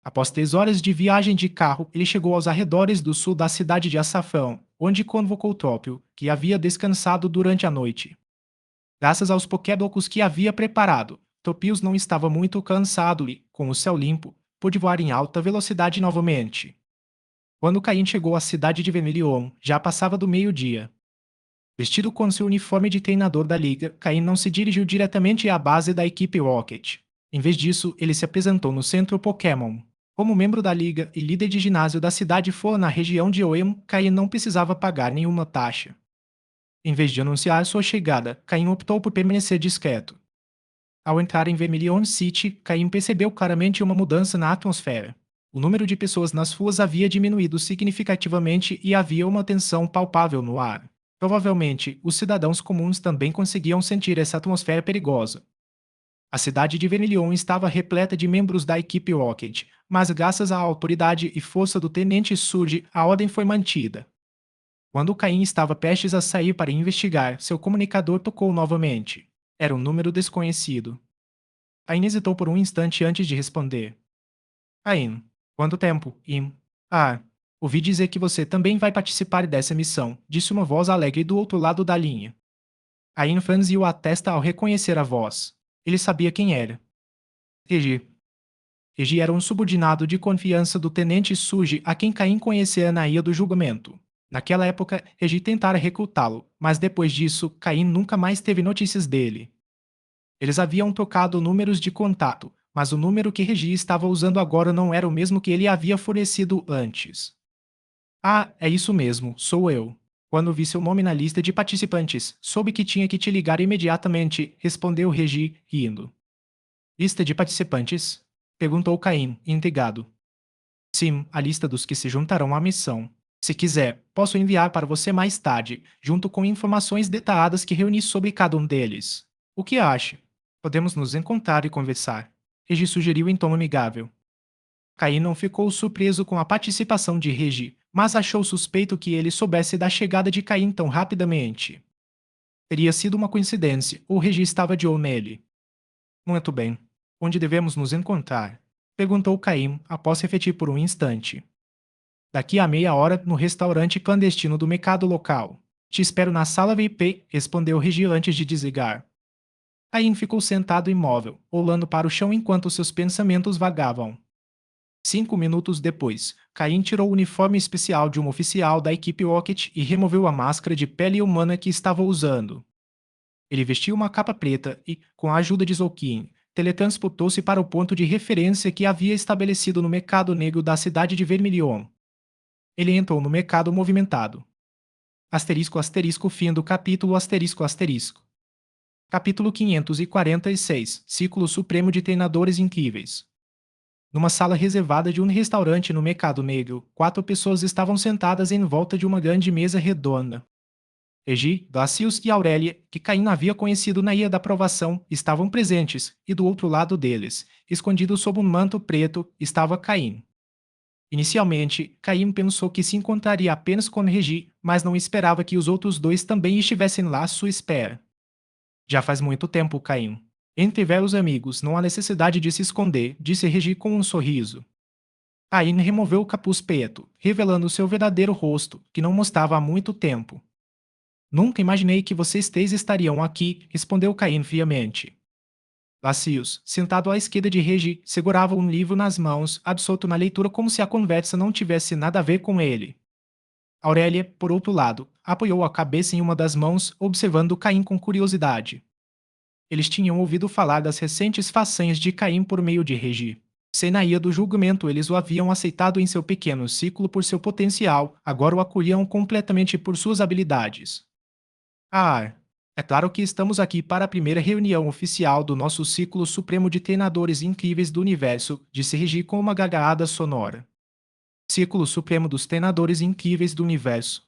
Após 3 horas de viagem de carro, ele chegou aos arredores do sul da cidade de Açafrão, onde convocou Tópio, que havia descansado durante a noite. Graças aos Pokéblocos que havia preparado, Topius não estava muito cansado e, com o céu limpo, pôde voar em alta velocidade novamente. Quando Caim chegou à cidade de Vermilion, já passava do meio-dia. Vestido com seu uniforme de treinador da liga, Caim não se dirigiu diretamente à base da equipe Rocket. Em vez disso, ele se apresentou no centro Pokémon. Como membro da liga e líder de ginásio da cidade for na região de Oem, Caim não precisava pagar nenhuma taxa. Em vez de anunciar sua chegada, Caim optou por permanecer discreto. Ao entrar em Vermilion City, Caim percebeu claramente uma mudança na atmosfera. O número de pessoas nas ruas havia diminuído significativamente e havia uma tensão palpável no ar. Provavelmente, os cidadãos comuns também conseguiam sentir essa atmosfera perigosa. A cidade de Vermilion estava repleta de membros da equipe Rocket, mas graças à autoridade e força do Tenente Surge, a ordem foi mantida. Quando Caim estava prestes a sair para investigar, seu comunicador tocou novamente. Era um número desconhecido. Caim hesitou por um instante antes de responder. Caim, quanto tempo? Ah, ouvi dizer que você também vai participar dessa missão, disse uma voz alegre do outro lado da linha. Caim franziu a testa ao reconhecer a voz. Ele sabia quem era. Regi. Regi era um subordinado de confiança do Tenente Suji a quem Caim conhecia na Ilha do Julgamento. Naquela época, Regi tentara recrutá-lo, mas depois disso, Caim nunca mais teve notícias dele. Eles haviam trocado números de contato, mas o número que Regi estava usando agora não era o mesmo que ele havia fornecido antes. Ah, é isso mesmo, sou eu. Quando vi seu nome na lista de participantes, soube que tinha que te ligar imediatamente, respondeu Regi, rindo. Lista de participantes? Perguntou Caim, intrigado. Sim, a lista dos que se juntarão à missão. Se quiser, posso enviar para você mais tarde, junto com informações detalhadas que reuni sobre cada um deles. O que acha? Podemos nos encontrar e conversar. Regi sugeriu em tom amigável. Caim não ficou surpreso com a participação de Regi, mas achou suspeito que ele soubesse da chegada de Caim tão rapidamente. Teria sido uma coincidência, ou Regi estava de olho nele. Muito bem. Onde devemos nos encontrar? Perguntou Caim, após refletir por um instante. Daqui a meia hora, no restaurante clandestino do mercado local. Te espero na sala VIP, respondeu Regi antes de desligar. Caim ficou sentado imóvel, olhando para o chão enquanto seus pensamentos vagavam. 5 minutos depois, Caim tirou o uniforme especial de um oficial da equipe Rocket e removeu a máscara de pele humana que estava usando. Ele vestiu uma capa preta e, com a ajuda de Zolkin, teletransportou-se para o ponto de referência que havia estabelecido no mercado negro da cidade de Vermilion. Ele entrou no mercado movimentado. Asterisco asterisco fim do capítulo asterisco asterisco. Capítulo 546 Ciclo Supremo de Treinadores Incríveis. Numa sala reservada de um restaurante no Mercado Negro, 4 pessoas estavam sentadas em volta de uma grande mesa redonda. Egi, Glacius e Aurélia, que Caim havia conhecido na Ilha da Provação, estavam presentes, e do outro lado deles, escondido sob um manto preto, estava Caim. Inicialmente, Caim pensou que se encontraria apenas com Regi, mas não esperava que os outros dois também estivessem lá à sua espera. Já faz muito tempo, Caim. Entre velhos amigos, não há necessidade de se esconder, disse Regi com um sorriso. Caim removeu o capuz preto, revelando seu verdadeiro rosto, que não mostrava há muito tempo. Nunca imaginei que vocês três estariam aqui, respondeu Caim friamente. Glacius, sentado à esquerda de Regi, segurava um livro nas mãos, absorto na leitura como se a conversa não tivesse nada a ver com ele. Aurélia, por outro lado, apoiou a cabeça em uma das mãos, observando Caim com curiosidade. Eles tinham ouvido falar das recentes façanhas de Caim por meio de Regi. Se na ilha do julgamento eles o haviam aceitado em seu pequeno ciclo por seu potencial, agora o acolhiam completamente por suas habilidades. Ah, é claro que estamos aqui para a primeira reunião oficial do nosso ciclo supremo de treinadores incríveis do universo, disse Regi com uma gargalhada sonora. Ciclo Supremo dos Treinadores Incríveis do Universo.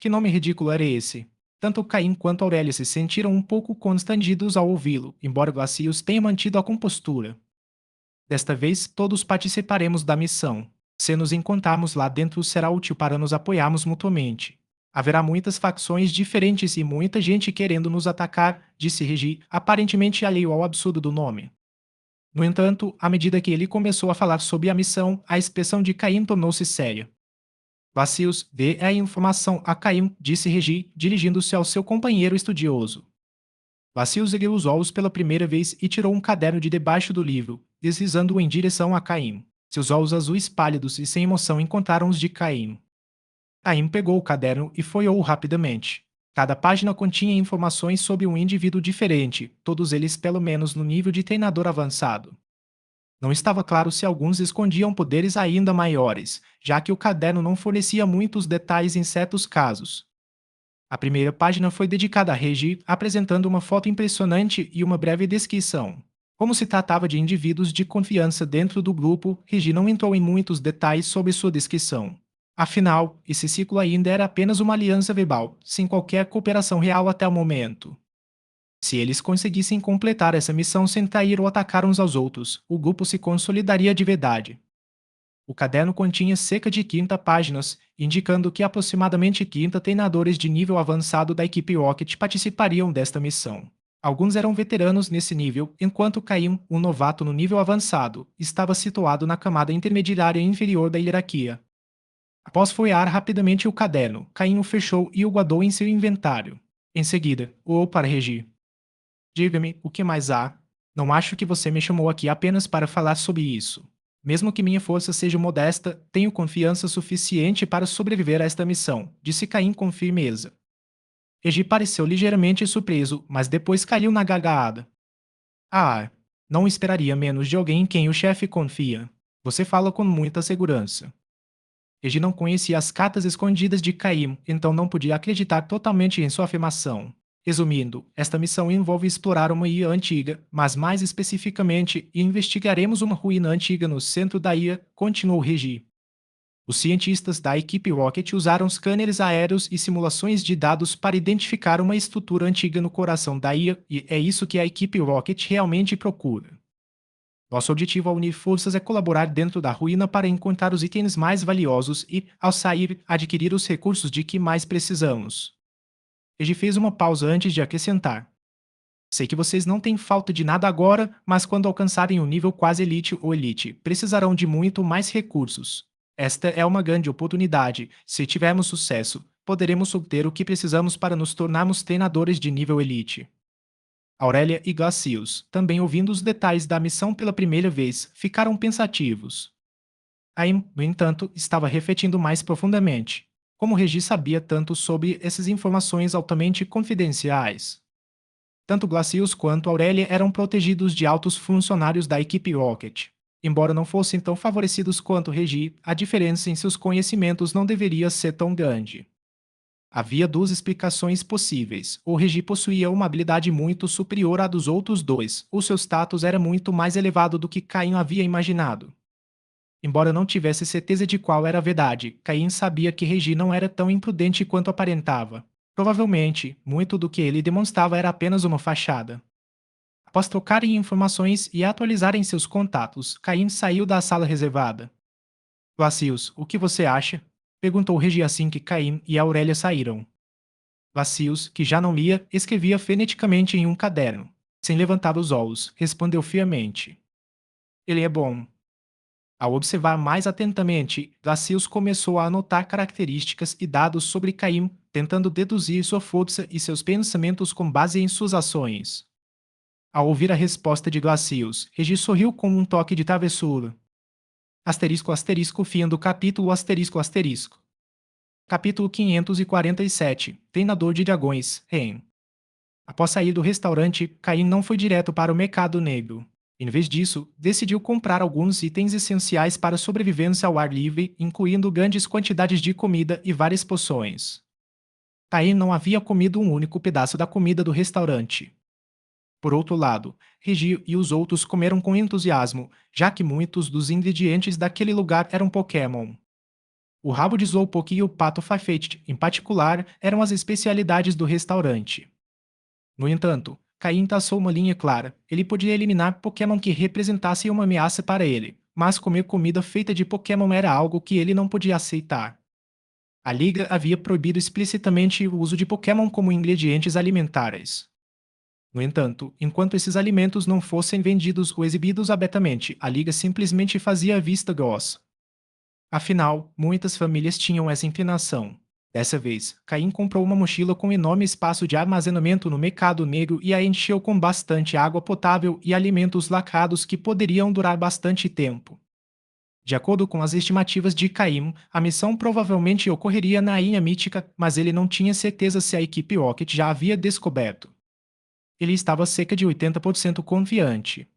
Que nome ridículo era esse? Tanto Caim quanto Aurélia se sentiram um pouco constrangidos ao ouvi-lo, embora Glacius tenha mantido a compostura. Desta vez, todos participaremos da missão. Se nos encontrarmos lá dentro, será útil para nos apoiarmos mutuamente. Haverá muitas facções diferentes e muita gente querendo nos atacar, disse Regi, aparentemente alheio ao absurdo do nome. No entanto, à medida que ele começou a falar sobre a missão, a expressão de Caim tornou-se séria. Glacius, dê a informação a Caim, disse Regi, dirigindo-se ao seu companheiro estudioso. Glacius ergueu os olhos pela primeira vez e tirou um caderno de debaixo do livro, deslizando-o em direção a Caim. Seus olhos azuis pálidos e sem emoção encontraram os de Caim. Caim pegou o caderno e folheou rapidamente. Cada página continha informações sobre um indivíduo diferente, todos eles pelo menos no nível de treinador avançado. Não estava claro se alguns escondiam poderes ainda maiores, já que o caderno não fornecia muitos detalhes em certos casos. A primeira página foi dedicada a Regi, apresentando uma foto impressionante e uma breve descrição. Como se tratava de indivíduos de confiança dentro do grupo, Regi não entrou em muitos detalhes sobre sua descrição. Afinal, esse ciclo ainda era apenas uma aliança verbal, sem qualquer cooperação real até o momento. Se eles conseguissem completar essa missão sem trair ou atacar uns aos outros, o grupo se consolidaria de verdade. O caderno continha cerca de 30 páginas, indicando que aproximadamente 30 treinadores de nível avançado da equipe Rocket participariam desta missão. Alguns eram veteranos nesse nível, enquanto Caim, um novato no nível avançado, estava situado na camada intermediária inferior da hierarquia. Após folhear rapidamente o caderno, Caim o fechou e o guardou em seu inventário. Em seguida, olhou para Regi. Diga-me, o que mais há? Não acho que você me chamou aqui apenas para falar sobre isso. Mesmo que minha força seja modesta, tenho confiança suficiente para sobreviver a esta missão, disse Caim com firmeza. Regi pareceu ligeiramente surpreso, mas depois caiu na gargalhada. Ah, não esperaria menos de alguém em quem o chefe confia. Você fala com muita segurança. Regi não conhecia as cartas escondidas de Caim, então não podia acreditar totalmente em sua afirmação. Resumindo, esta missão envolve explorar uma ilha antiga, mas mais especificamente, investigaremos uma ruína antiga no centro da ilha, continuou Regi. Os cientistas da equipe Rocket usaram scanners aéreos e simulações de dados para identificar uma estrutura antiga no coração da ilha, e é isso que a equipe Rocket realmente procura. Nosso objetivo ao unir forças é colaborar dentro da ruína para encontrar os itens mais valiosos e, ao sair, adquirir os recursos de que mais precisamos. Ele fez uma pausa antes de acrescentar. Sei que vocês não têm falta de nada agora, mas quando alcançarem o nível quase elite ou elite, precisarão de muito mais recursos. Esta é uma grande oportunidade. Se tivermos sucesso, poderemos obter o que precisamos para nos tornarmos treinadores de nível elite. Aurélia e Glacius, também ouvindo os detalhes da missão pela primeira vez, ficaram pensativos. Caim, no entanto, estava refletindo mais profundamente. Como Regi sabia tanto sobre essas informações altamente confidenciais? Tanto Glacius quanto Aurélia eram protegidos de altos funcionários da equipe Rocket. Embora não fossem tão favorecidos quanto Regi, a diferença em seus conhecimentos não deveria ser tão grande. Havia duas explicações possíveis. O Regi possuía uma habilidade muito superior à dos outros dois, ou seu status era muito mais elevado do que Caim havia imaginado. Embora não tivesse certeza de qual era a verdade, Caim sabia que Regi não era tão imprudente quanto aparentava. Provavelmente, muito do que ele demonstrava era apenas uma fachada. Após trocarem informações e atualizarem seus contatos, Caim saiu da sala reservada. Vacius, o que você acha? Perguntou Regi assim que Caim e Aurélia saíram. Vacius, que já não lia, escrevia freneticamente em um caderno. Sem levantar os olhos, respondeu friamente. Ele é bom. Ao observar mais atentamente, Glacius começou a anotar características e dados sobre Caim, tentando deduzir sua força e seus pensamentos com base em suas ações. Ao ouvir a resposta de Glacius, Regi sorriu com um toque de travessura. Asterisco asterisco fim do capítulo asterisco asterisco. Capítulo 547. Treinador de dragões, Ren. Após sair do restaurante, Caim não foi direto para o mercado negro. Em vez disso, decidiu comprar alguns itens essenciais para a sobrevivência ao ar livre, incluindo grandes quantidades de comida e várias poções. Caim não havia comido um único pedaço da comida do restaurante. Por outro lado, Regi e os outros comeram com entusiasmo, já que muitos dos ingredientes daquele lugar eram Pokémon. O rabo de Slowpoke e o pato Farfetch'd, em particular, eram as especialidades do restaurante. No entanto, Caim traçou uma linha clara. Ele podia eliminar Pokémon que representassem uma ameaça para ele, mas comer comida feita de Pokémon era algo que ele não podia aceitar. A Liga havia proibido explicitamente o uso de Pokémon como ingredientes alimentares. No entanto, enquanto esses alimentos não fossem vendidos ou exibidos abertamente, a Liga simplesmente fazia a vista grossa. Afinal, muitas famílias tinham essa inclinação. Dessa vez, Caim comprou uma mochila com enorme espaço de armazenamento no mercado negro e a encheu com bastante água potável e alimentos lacrados que poderiam durar bastante tempo. De acordo com as estimativas de Caim, a missão provavelmente ocorreria na Ilha Mítica, mas ele não tinha certeza se a equipe Rocket já havia descoberto. Ele estava cerca de 80% confiante.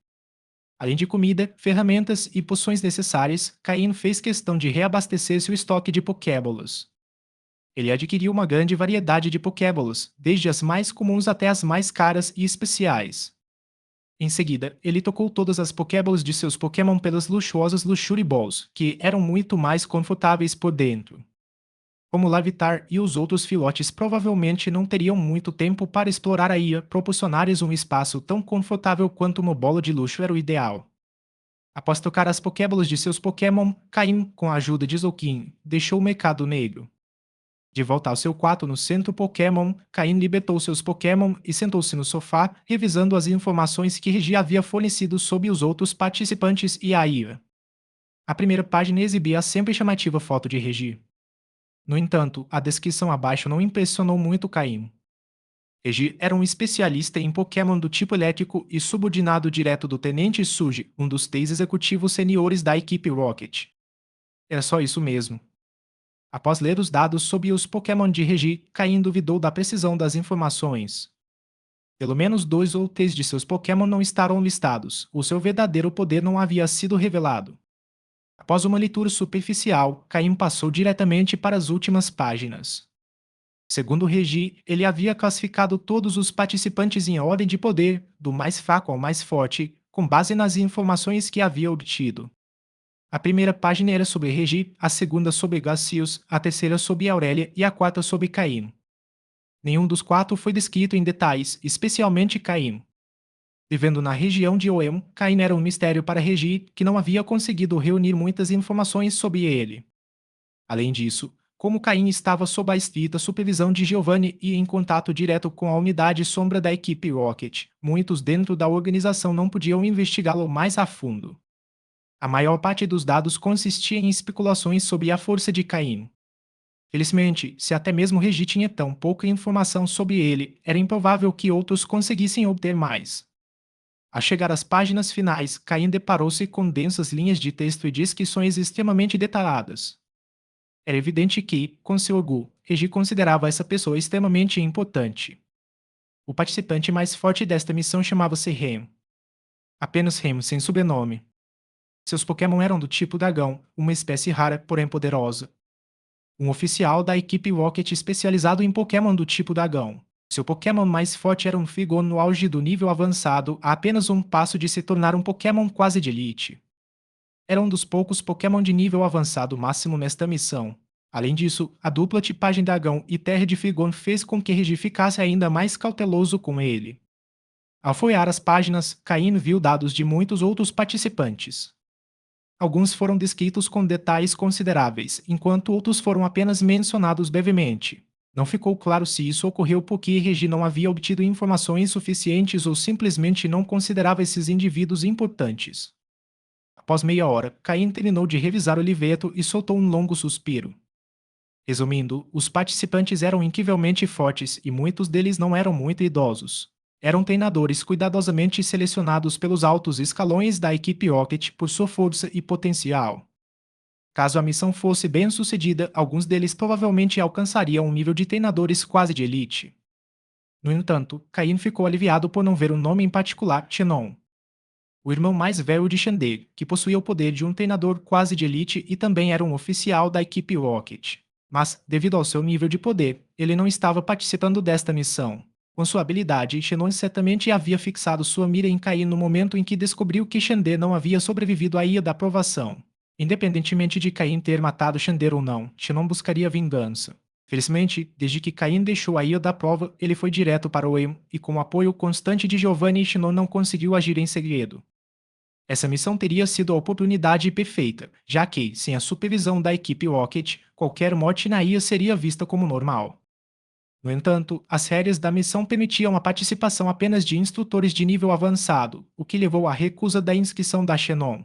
Além de comida, ferramentas e poções necessárias, Caim fez questão de reabastecer seu estoque de Pokébolas. Ele adquiriu uma grande variedade de Pokébolas, desde as mais comuns até as mais caras e especiais. Em seguida, ele tocou todas as Pokébolas de seus Pokémon pelas luxuosas Luxury Balls, que eram muito mais confortáveis por dentro. Como Larvitar e os outros filhotes provavelmente não teriam muito tempo para explorar a ilha, proporcionar-lhes um espaço tão confortável quanto uma bola de luxo era o ideal. Após tocar as Pokébolas de seus Pokémon, Caim, com a ajuda de Zoukin, deixou o mercado negro. De volta ao seu quarto no centro Pokémon, Caim libertou seus Pokémon e sentou-se no sofá, revisando as informações que Regi havia fornecido sobre os outros participantes e a ilha. A primeira página exibia a sempre chamativa foto de Regi. No entanto, a descrição abaixo não impressionou muito Caim. Regi era um especialista em Pokémon do tipo elétrico e subordinado direto do Tenente Suji, um dos 3 executivos seniores da equipe Rocket. Era só isso mesmo. Após ler os dados sobre os Pokémon de Regi, Caim duvidou da precisão das informações. Pelo menos 2 ou 3 de seus Pokémon não estavam listados, o seu verdadeiro poder não havia sido revelado. Após uma leitura superficial, Caim passou diretamente para as últimas páginas. Segundo Regi, ele havia classificado todos os participantes em ordem de poder, do mais fraco ao mais forte, com base nas informações que havia obtido. A primeira página era sobre Regi, a segunda sobre Glacius, a terceira sobre Aurélia e a quarta sobre Caim. Nenhum dos 4 foi descrito em detalhes, especialmente Caim. Vivendo na região de Oem, Caim era um mistério para Regi, que não havia conseguido reunir muitas informações sobre ele. Além disso, como Caim estava sob a estrita supervisão de Giovanni e em contato direto com a unidade sombra da equipe Rocket, muitos dentro da organização não podiam investigá-lo mais a fundo. A maior parte dos dados consistia em especulações sobre a força de Caim. Felizmente, se até mesmo Regi tinha tão pouca informação sobre ele, era improvável que outros conseguissem obter mais. Ao chegar às páginas finais, Caim deparou-se com densas linhas de texto e descrições extremamente detalhadas. Era evidente que, com seu orgulho, Regi considerava essa pessoa extremamente importante. O participante mais forte desta missão chamava-se Rem. Apenas Rem, sem sobrenome. Seus Pokémon eram do tipo dragão, uma espécie rara, porém poderosa. Um oficial da equipe Rocket especializado em Pokémon do tipo dragão. Seu Pokémon mais forte era um Flygon no auge do nível avançado, a apenas um passo de se tornar um Pokémon quase de elite. Era um dos poucos Pokémon de nível avançado máximo nesta missão. Além disso, a dupla tipagem dragão e terra de Flygon fez com que Regi ficasse ainda mais cauteloso com ele. Ao folhear as páginas, Caim viu dados de muitos outros participantes. Alguns foram descritos com detalhes consideráveis, enquanto outros foram apenas mencionados brevemente. Não ficou claro se isso ocorreu porque Regi não havia obtido informações suficientes ou simplesmente não considerava esses indivíduos importantes. Após meia hora, Caim terminou de revisar o livreto e soltou um longo suspiro. Resumindo, os participantes eram incrivelmente fortes e muitos deles não eram muito idosos. Eram treinadores cuidadosamente selecionados pelos altos escalões da equipe Rocket por sua força e potencial. Caso a missão fosse bem sucedida, alguns deles provavelmente alcançariam um nível de treinadores quase de elite. No entanto, Caim ficou aliviado por não ver um nome em particular, Xenon, o irmão mais velho de Xander, que possuía o poder de um treinador quase de elite e também era um oficial da equipe Rocket. Mas, devido ao seu nível de poder, ele não estava participando desta missão. Com sua habilidade, Xenon certamente havia fixado sua mira em Caim no momento em que descobriu que Xander não havia sobrevivido à ilha da provação. Independentemente de Caim ter matado Xander ou não, Xenon buscaria vingança. Felizmente, desde que Caim deixou a ilha da prova, ele foi direto para o Oem e com o apoio constante de Giovanni, Xenon não conseguiu agir em segredo. Essa missão teria sido a oportunidade perfeita, já que, sem a supervisão da equipe Rocket, qualquer morte na ilha seria vista como normal. No entanto, as regras da missão permitiam a participação apenas de instrutores de nível avançado, o que levou à recusa da inscrição da Xenon.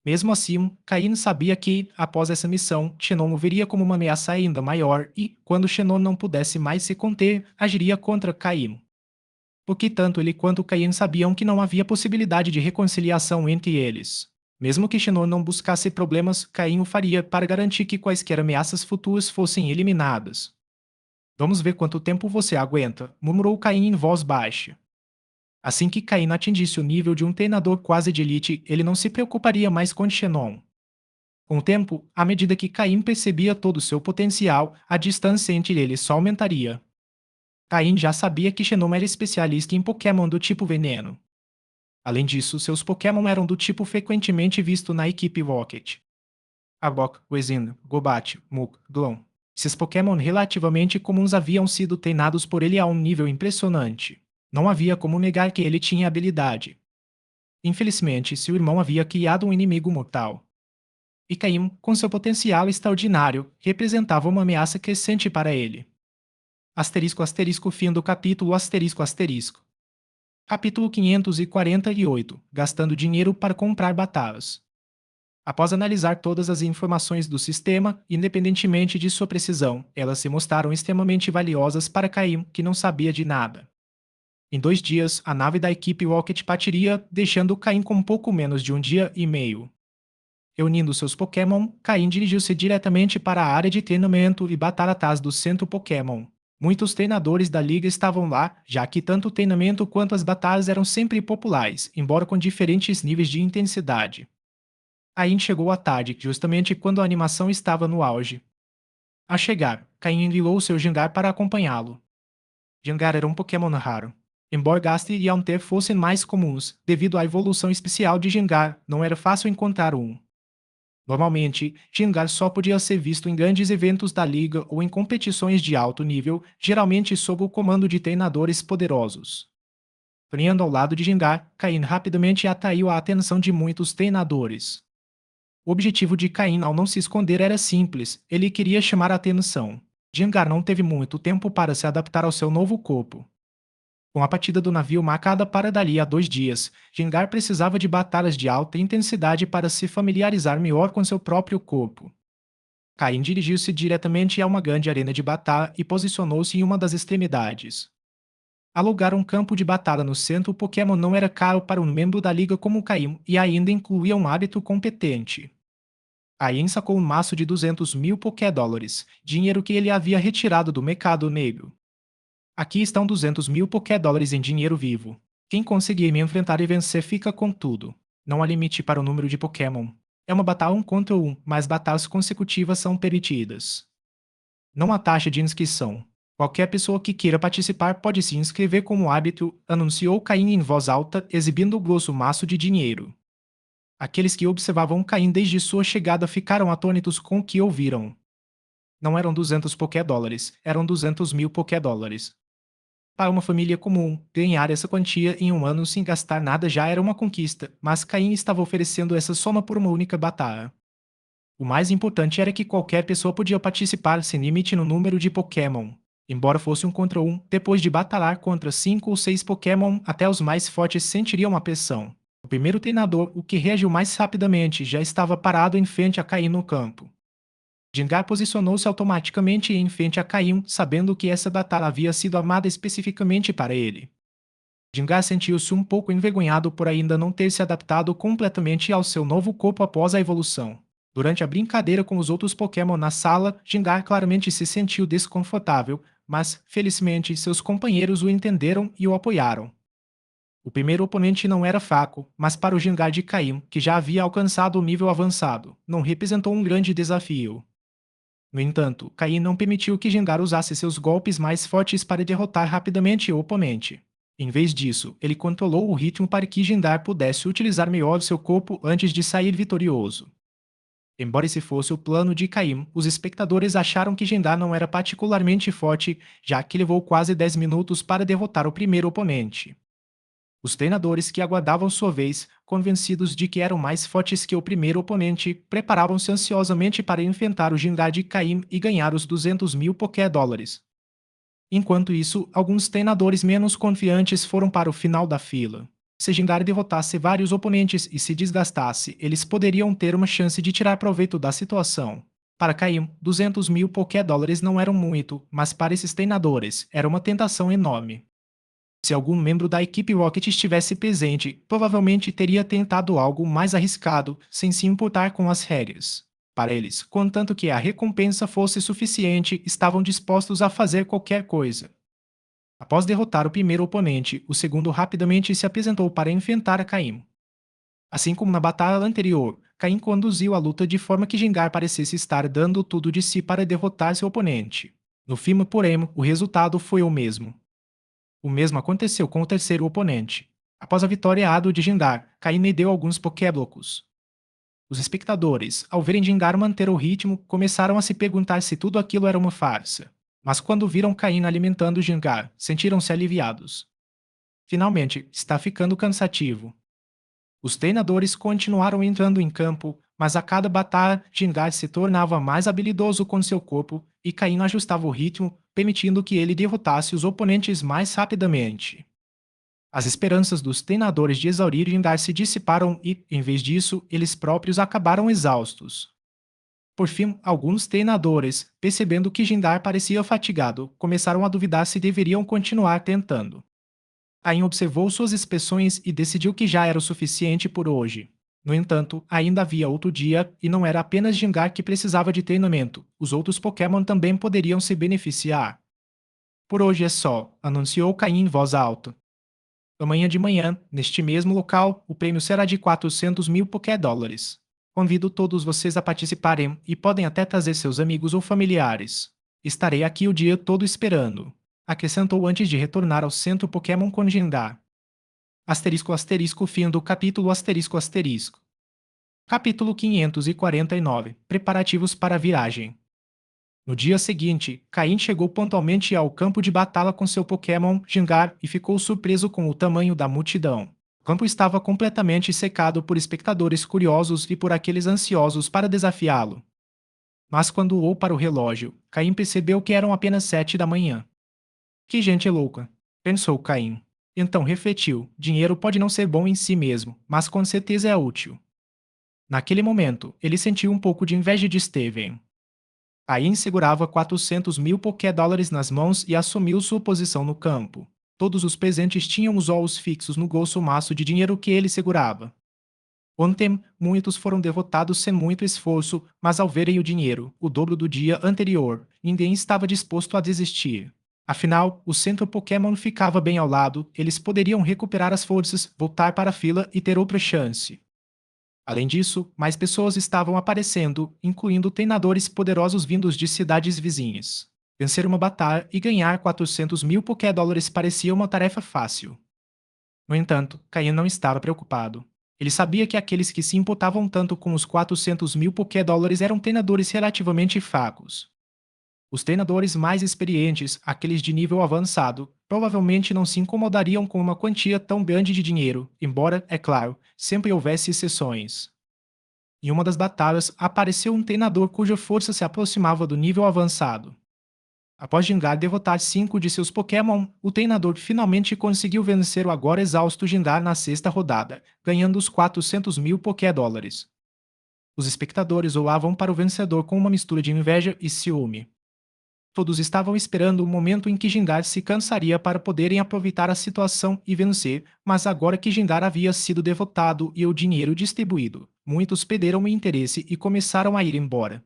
Mesmo assim, Caim sabia que, após essa missão, Xenon o veria como uma ameaça ainda maior e, quando Xenon não pudesse mais se conter, agiria contra Caim. Porque tanto ele quanto Caim sabiam que não havia possibilidade de reconciliação entre eles. Mesmo que Xenon não buscasse problemas, Caim o faria para garantir que quaisquer ameaças futuras fossem eliminadas. Vamos ver quanto tempo você aguenta, murmurou Caim em voz baixa. Assim que Caim atingisse o nível de um treinador quase de elite, ele não se preocuparia mais com Xenon. Com o tempo, à medida que Caim percebia todo o seu potencial, a distância entre eles só aumentaria. Caim já sabia que Xenon era especialista em Pokémon do tipo veneno. Além disso, seus Pokémon eram do tipo frequentemente visto na equipe Rocket. Arbok, Weezing, Golbat, Muk, Glom. Esses Pokémon relativamente comuns haviam sido treinados por ele a um nível impressionante. Não havia como negar que ele tinha habilidade. Infelizmente, seu irmão havia criado um inimigo mortal. E Caim, com seu potencial extraordinário, representava uma ameaça crescente para ele. Asterisco asterisco fim do capítulo asterisco asterisco. Capítulo 548. Gastando dinheiro para comprar batatas. Após analisar todas as informações do sistema, independentemente de sua precisão, elas se mostraram extremamente valiosas para Caim, que não sabia de nada. Em 2 dias, a nave da equipe Rocket partiria, deixando Caim com pouco menos de um dia e meio. Reunindo seus Pokémon, Caim dirigiu-se diretamente para a área de treinamento e batalhatas do Centro Pokémon. Muitos treinadores da liga estavam lá, já que tanto o treinamento quanto as batalhas eram sempre populares, embora com diferentes níveis de intensidade. Caim chegou à tarde, justamente quando a animação estava no auge. Ao chegar, Caim enviou seu Gengar para acompanhá-lo. Gengar era um Pokémon raro. Embora Gastly e Haunter fossem mais comuns, devido à evolução especial de Gengar, não era fácil encontrar um. Normalmente, Gengar só podia ser visto em grandes eventos da liga ou em competições de alto nível, geralmente sob o comando de treinadores poderosos. Treinando ao lado de Gengar, Caim rapidamente atraiu a atenção de muitos treinadores. O objetivo de Caim ao não se esconder era simples, ele queria chamar a atenção. Gengar não teve muito tempo para se adaptar ao seu novo corpo. Com a partida do navio marcada para dali a 2 dias, Gengar precisava de batalhas de alta intensidade para se familiarizar melhor com seu próprio corpo. Caim dirigiu-se diretamente a uma grande arena de batalha e posicionou-se em uma das extremidades. Alugar um campo de batalha no centro Pokémon não era caro para um membro da liga como Caim e ainda incluía um hábito competente. Caim sacou um maço de 200 mil Pokédólares, dinheiro que ele havia retirado do mercado negro. Aqui estão 200 mil Pokédólares em dinheiro vivo. Quem conseguir me enfrentar e vencer fica com tudo. Não há limite para o número de Pokémon. É uma batalha 1 contra 1, mas batalhas consecutivas são permitidas. Não há taxa de inscrição. Qualquer pessoa que queira participar pode se inscrever como hábito, anunciou Caim em voz alta, exibindo o grosso maço de dinheiro. Aqueles que observavam Caim desde sua chegada ficaram atônitos com o que ouviram. Não eram 200 Pokédólares, eram 200 mil Pokédólares. Para uma família comum, ganhar essa quantia em um ano sem gastar nada já era uma conquista, mas Caim estava oferecendo essa soma por uma única batalha. O mais importante era que qualquer pessoa podia participar sem limite no número de Pokémon. Embora fosse 1 contra 1, depois de batalhar contra 5 ou 6 Pokémon, até os mais fortes sentiriam a pressão. O primeiro treinador, o que reagiu mais rapidamente, já estava parado em frente a Caim no campo. Gengar posicionou-se automaticamente em frente a Caim, sabendo que essa batalha havia sido armada especificamente para ele. Gengar sentiu-se um pouco envergonhado por ainda não ter se adaptado completamente ao seu novo corpo após a evolução. Durante a brincadeira com os outros Pokémon na sala, Gengar claramente se sentiu desconfortável, mas, felizmente, seus companheiros o entenderam e o apoiaram. O primeiro oponente não era fraco, mas para o Gengar de Caim, que já havia alcançado o nível avançado, não representou um grande desafio. No entanto, Caim não permitiu que Gengar usasse seus golpes mais fortes para derrotar rapidamente o oponente. Em vez disso, ele controlou o ritmo para que Gengar pudesse utilizar melhor seu corpo antes de sair vitorioso. Embora esse fosse o plano de Caim, os espectadores acharam que Gengar não era particularmente forte, já que levou quase 10 minutos para derrotar o primeiro oponente. Os treinadores que aguardavam sua vez, convencidos de que eram mais fortes que o primeiro oponente, preparavam-se ansiosamente para enfrentar o Gengar de Caim e ganhar os 200 mil Pokédólares. Enquanto isso, alguns treinadores menos confiantes foram para o final da fila. Se Gengar derrotasse vários oponentes e se desgastasse, eles poderiam ter uma chance de tirar proveito da situação. Para Caim, 200 mil Pokédólares não eram muito, mas para esses treinadores, era uma tentação enorme. Se algum membro da equipe Rocket estivesse presente, provavelmente teria tentado algo mais arriscado, sem se importar com as regras. Para eles, contanto que a recompensa fosse suficiente, estavam dispostos a fazer qualquer coisa. Após derrotar o primeiro oponente, o segundo rapidamente se apresentou para enfrentar a Caim. Assim como na batalha anterior, Caim conduziu a luta de forma que Gengar parecesse estar dando tudo de si para derrotar seu oponente. No fim, porém, o resultado foi o mesmo. O mesmo aconteceu com o terceiro oponente. Após a vitória árduo de Gengar, Caim deu alguns Pokéblocos. Os espectadores, ao verem Gengar manter o ritmo, começaram a se perguntar se tudo aquilo era uma farsa. Mas quando viram Caim alimentando Gengar, sentiram-se aliviados. Finalmente, está ficando cansativo. Os treinadores continuaram entrando em campo, mas a cada batalha, Gengar se tornava mais habilidoso com seu corpo e Caim ajustava o ritmo, permitindo que ele derrotasse os oponentes mais rapidamente. As esperanças dos treinadores de exaurir Gengar se dissiparam e, em vez disso, eles próprios acabaram exaustos. Por fim, alguns treinadores, percebendo que Gengar parecia fatigado, começaram a duvidar se deveriam continuar tentando. Caim observou suas expressões e decidiu que já era o suficiente por hoje. No entanto, ainda havia outro dia e não era apenas Gengar que precisava de treinamento, os outros Pokémon também poderiam se beneficiar. Por hoje é só, anunciou Caim em voz alta. Amanhã de manhã, neste mesmo local, o prêmio será de 400 mil Pokédólares. Convido todos vocês a participarem e podem até trazer seus amigos ou familiares. Estarei aqui o dia todo esperando, acrescentou antes de retornar ao centro Pokémon com Gengar. Asterisco asterisco fim do capítulo asterisco asterisco. Capítulo 549 Preparativos para a viagem. No dia seguinte, Caim chegou pontualmente ao campo de batalha com seu Pokémon Gengar e ficou surpreso com o tamanho da multidão. O campo estava completamente secado por espectadores curiosos e por aqueles ansiosos para desafiá-lo. Mas quando olhou para o relógio, Caim percebeu que eram apenas 7 da manhã. Que gente louca! pensou Caim. Então refletiu: dinheiro pode não ser bom em si mesmo, mas com certeza é útil. Naquele momento, ele sentiu um pouco de inveja de Steven. Caim segurava 400 mil dólares nas mãos e assumiu sua posição no campo. Todos os presentes tinham os olhos fixos no grosso maço de dinheiro que ele segurava. Ontem, muitos foram derrotados sem muito esforço, mas ao verem o dinheiro, o dobro do dia anterior, ninguém estava disposto a desistir. Afinal, o centro Pokémon ficava bem ao lado, eles poderiam recuperar as forças, voltar para a fila e ter outra chance. Além disso, mais pessoas estavam aparecendo, incluindo treinadores poderosos vindos de cidades vizinhas. Vencer uma batalha e ganhar 400 mil Pokédólares parecia uma tarefa fácil. No entanto, Caim não estava preocupado. Ele sabia que aqueles que se importavam tanto com os 400 mil Pokédólares eram treinadores relativamente fracos. Os treinadores mais experientes, aqueles de nível avançado, provavelmente não se incomodariam com uma quantia tão grande de dinheiro, embora, é claro, sempre houvesse exceções. Em uma das batalhas, apareceu um treinador cuja força se aproximava do nível avançado. Após Gengar derrotar 5 de seus Pokémon, o treinador finalmente conseguiu vencer o agora exausto Gengar na sexta rodada, ganhando os 400 mil Pokédólares. Os espectadores olhavam para o vencedor com uma mistura de inveja e ciúme. Todos estavam esperando o momento em que Gengar se cansaria para poderem aproveitar a situação e vencer, mas agora que Gengar havia sido derrotado e o dinheiro distribuído, muitos perderam o interesse e começaram a ir embora.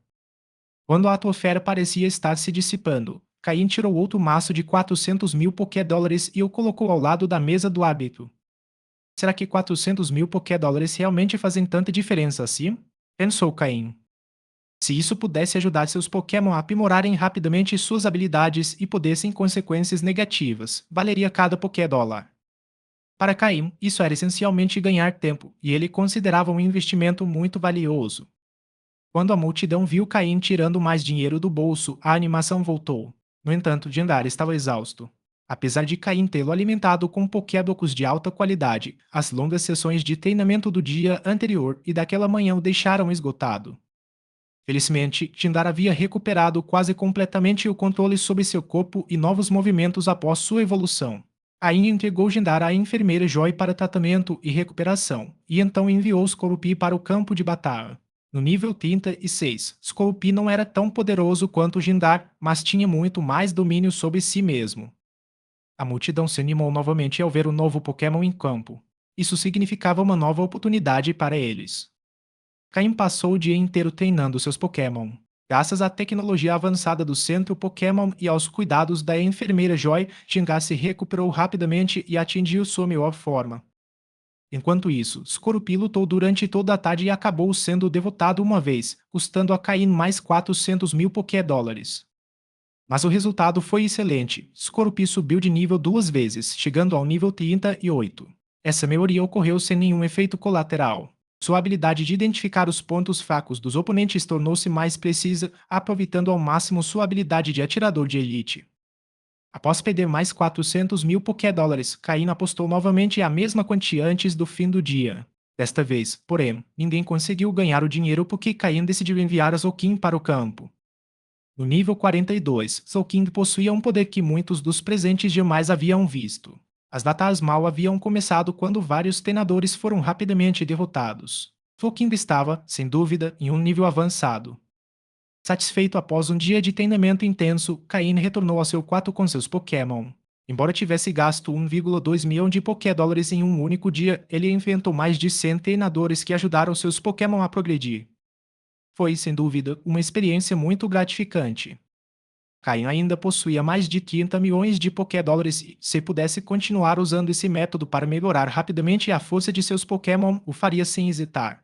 Quando a atmosfera parecia estar se dissipando, Caim tirou outro maço de 400 mil Pokédólares e o colocou ao lado da mesa do árbitro. Será que 400 mil Pokédólares realmente fazem tanta diferença assim? Pensou Caim. Se isso pudesse ajudar seus Pokémon a aprimorarem rapidamente suas habilidades e pudessem consequências negativas, valeria cada Pokédólar. Para Caim, isso era essencialmente ganhar tempo, e ele considerava um investimento muito valioso. Quando a multidão viu Caim tirando mais dinheiro do bolso, a animação voltou. No entanto, Jandar estava exausto. Apesar de Caim tê-lo alimentado com Pokébocos de alta qualidade, as longas sessões de treinamento do dia anterior e daquela manhã o deixaram esgotado. Felizmente, Jandar havia recuperado quase completamente o controle sobre seu corpo e novos movimentos após sua evolução. Caim entregou Jandar à enfermeira Joy para tratamento e recuperação, e então enviou Scorupi para o campo de batalha. No nível 36, Scorupi não era tão poderoso quanto Jindar, mas tinha muito mais domínio sobre si mesmo. A multidão se animou novamente ao ver o novo Pokémon em campo. Isso significava uma nova oportunidade para eles. Caim passou o dia inteiro treinando seus Pokémon. Graças à tecnologia avançada do centro Pokémon e aos cuidados da enfermeira Joy, Gengar se recuperou rapidamente e atingiu sua melhor forma. Enquanto isso, Scorupi lutou durante toda a tarde e acabou sendo derrotado uma vez, custando a Caim mais 400 mil Pokédólares. Mas o resultado foi excelente. Scorupi subiu de nível 2 vezes, chegando ao nível 38. Essa melhoria ocorreu sem nenhum efeito colateral. Sua habilidade de identificar os pontos fracos dos oponentes tornou-se mais precisa, aproveitando ao máximo sua habilidade de atirador de elite. Após perder mais 400 mil Pokédólares, Caim apostou novamente a mesma quantia antes do fim do dia. Desta vez, porém, ninguém conseguiu ganhar o dinheiro porque Caim decidiu enviar a Zolkin para o campo. No nível 42, Zolkin possuía um poder que muitos dos presentes jamais haviam visto. As batalhas mal haviam começado quando vários treinadores foram rapidamente derrotados. Zolkin estava, sem dúvida, em um nível avançado. Satisfeito após um dia de treinamento intenso, Caim retornou ao seu quarto com seus Pokémon. Embora tivesse gasto 1,2 milhão de Pokédólares em um único dia, ele enfrentou mais de 100 treinadores que ajudaram seus Pokémon a progredir. Foi, sem dúvida, uma experiência muito gratificante. Caim ainda possuía mais de 30 milhões de Pokédólares e, se pudesse continuar usando esse método para melhorar rapidamente a força de seus Pokémon, o faria sem hesitar.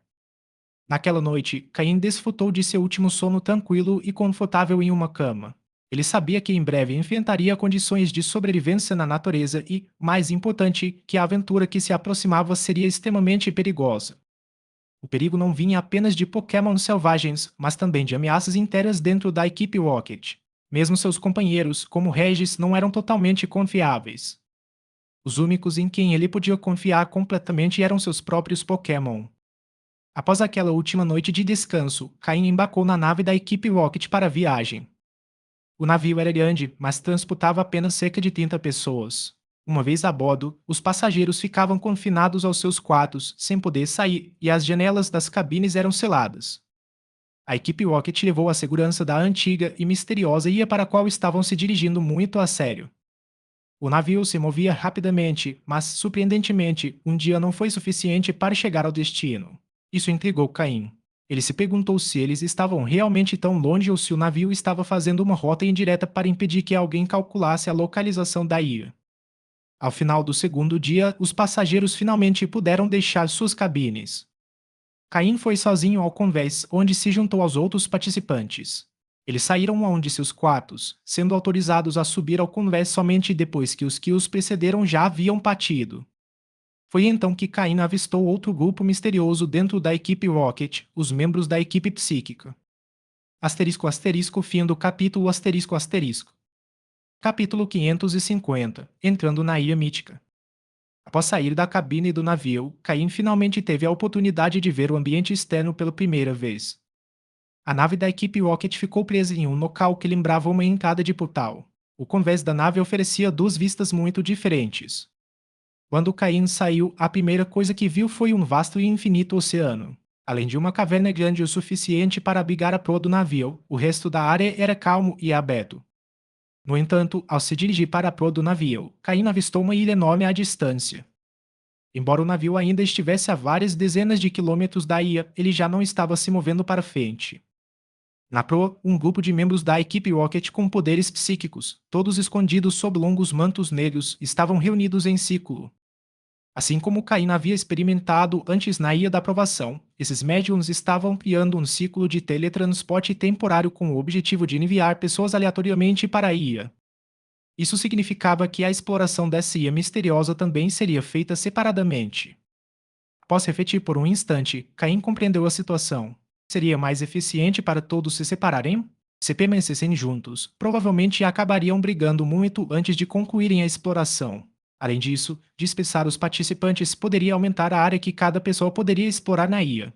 Naquela noite, Caim desfrutou de seu último sono tranquilo e confortável em uma cama. Ele sabia que em breve enfrentaria condições de sobrevivência na natureza e, mais importante, que a aventura que se aproximava seria extremamente perigosa. O perigo não vinha apenas de Pokémon selvagens, mas também de ameaças inteiras dentro da equipe Rocket. Mesmo seus companheiros, como Regis, não eram totalmente confiáveis. Os únicos em quem ele podia confiar completamente eram seus próprios Pokémon. Após aquela última noite de descanso, Caim embarcou na nave da equipe Rocket para a viagem. O navio era grande, mas transportava apenas cerca de 30 pessoas. Uma vez a bordo, os passageiros ficavam confinados aos seus quartos, sem poder sair, e as janelas das cabines eram seladas. A equipe Rocket levou a segurança da antiga e misteriosa ilha para a qual estavam se dirigindo muito a sério. O navio se movia rapidamente, mas, surpreendentemente, um dia não foi suficiente para chegar ao destino. Isso intrigou Caim. Ele se perguntou se eles estavam realmente tão longe ou se o navio estava fazendo uma rota indireta para impedir que alguém calculasse a localização da ilha. Ao final do segundo dia, os passageiros finalmente puderam deixar suas cabines. Caim foi sozinho ao convés, onde se juntou aos outros participantes. Eles saíram a um de seus quartos, sendo autorizados a subir ao convés somente depois que os que os precederam já haviam partido. Foi então que Caim avistou outro grupo misterioso dentro da equipe Rocket, os membros da equipe psíquica. Asterisco asterisco fim do capítulo asterisco asterisco. Capítulo 550. Entrando na Ilha Mítica. Após sair da cabine do navio, Caim finalmente teve a oportunidade de ver o ambiente externo pela primeira vez. A nave da equipe Rocket ficou presa em um local que lembrava uma entrada de portal. O convés da nave oferecia duas vistas muito diferentes. Quando Caim saiu, a primeira coisa que viu foi um vasto e infinito oceano. Além de uma caverna grande o suficiente para abrigar a proa do navio, o resto da área era calmo e aberto. No entanto, ao se dirigir para a proa do navio, Caim avistou uma ilha enorme à distância. Embora o navio ainda estivesse a várias dezenas de quilômetros da ilha, ele já não estava se movendo para frente. Na proa, um grupo de membros da equipe Rocket com poderes psíquicos, todos escondidos sob longos mantos negros, estavam reunidos em círculo. Assim como Caim havia experimentado antes na Ilha da Provação, esses médiums estavam criando um ciclo de teletransporte temporário com o objetivo de enviar pessoas aleatoriamente para a ilha. Isso significava que a exploração dessa ilha misteriosa também seria feita separadamente. Após refletir por um instante, Caim compreendeu a situação. Seria mais eficiente para todos se separarem? Se permanecessem juntos, provavelmente acabariam brigando muito antes de concluírem a exploração. Além disso, dispersar os participantes poderia aumentar a área que cada pessoa poderia explorar na ilha.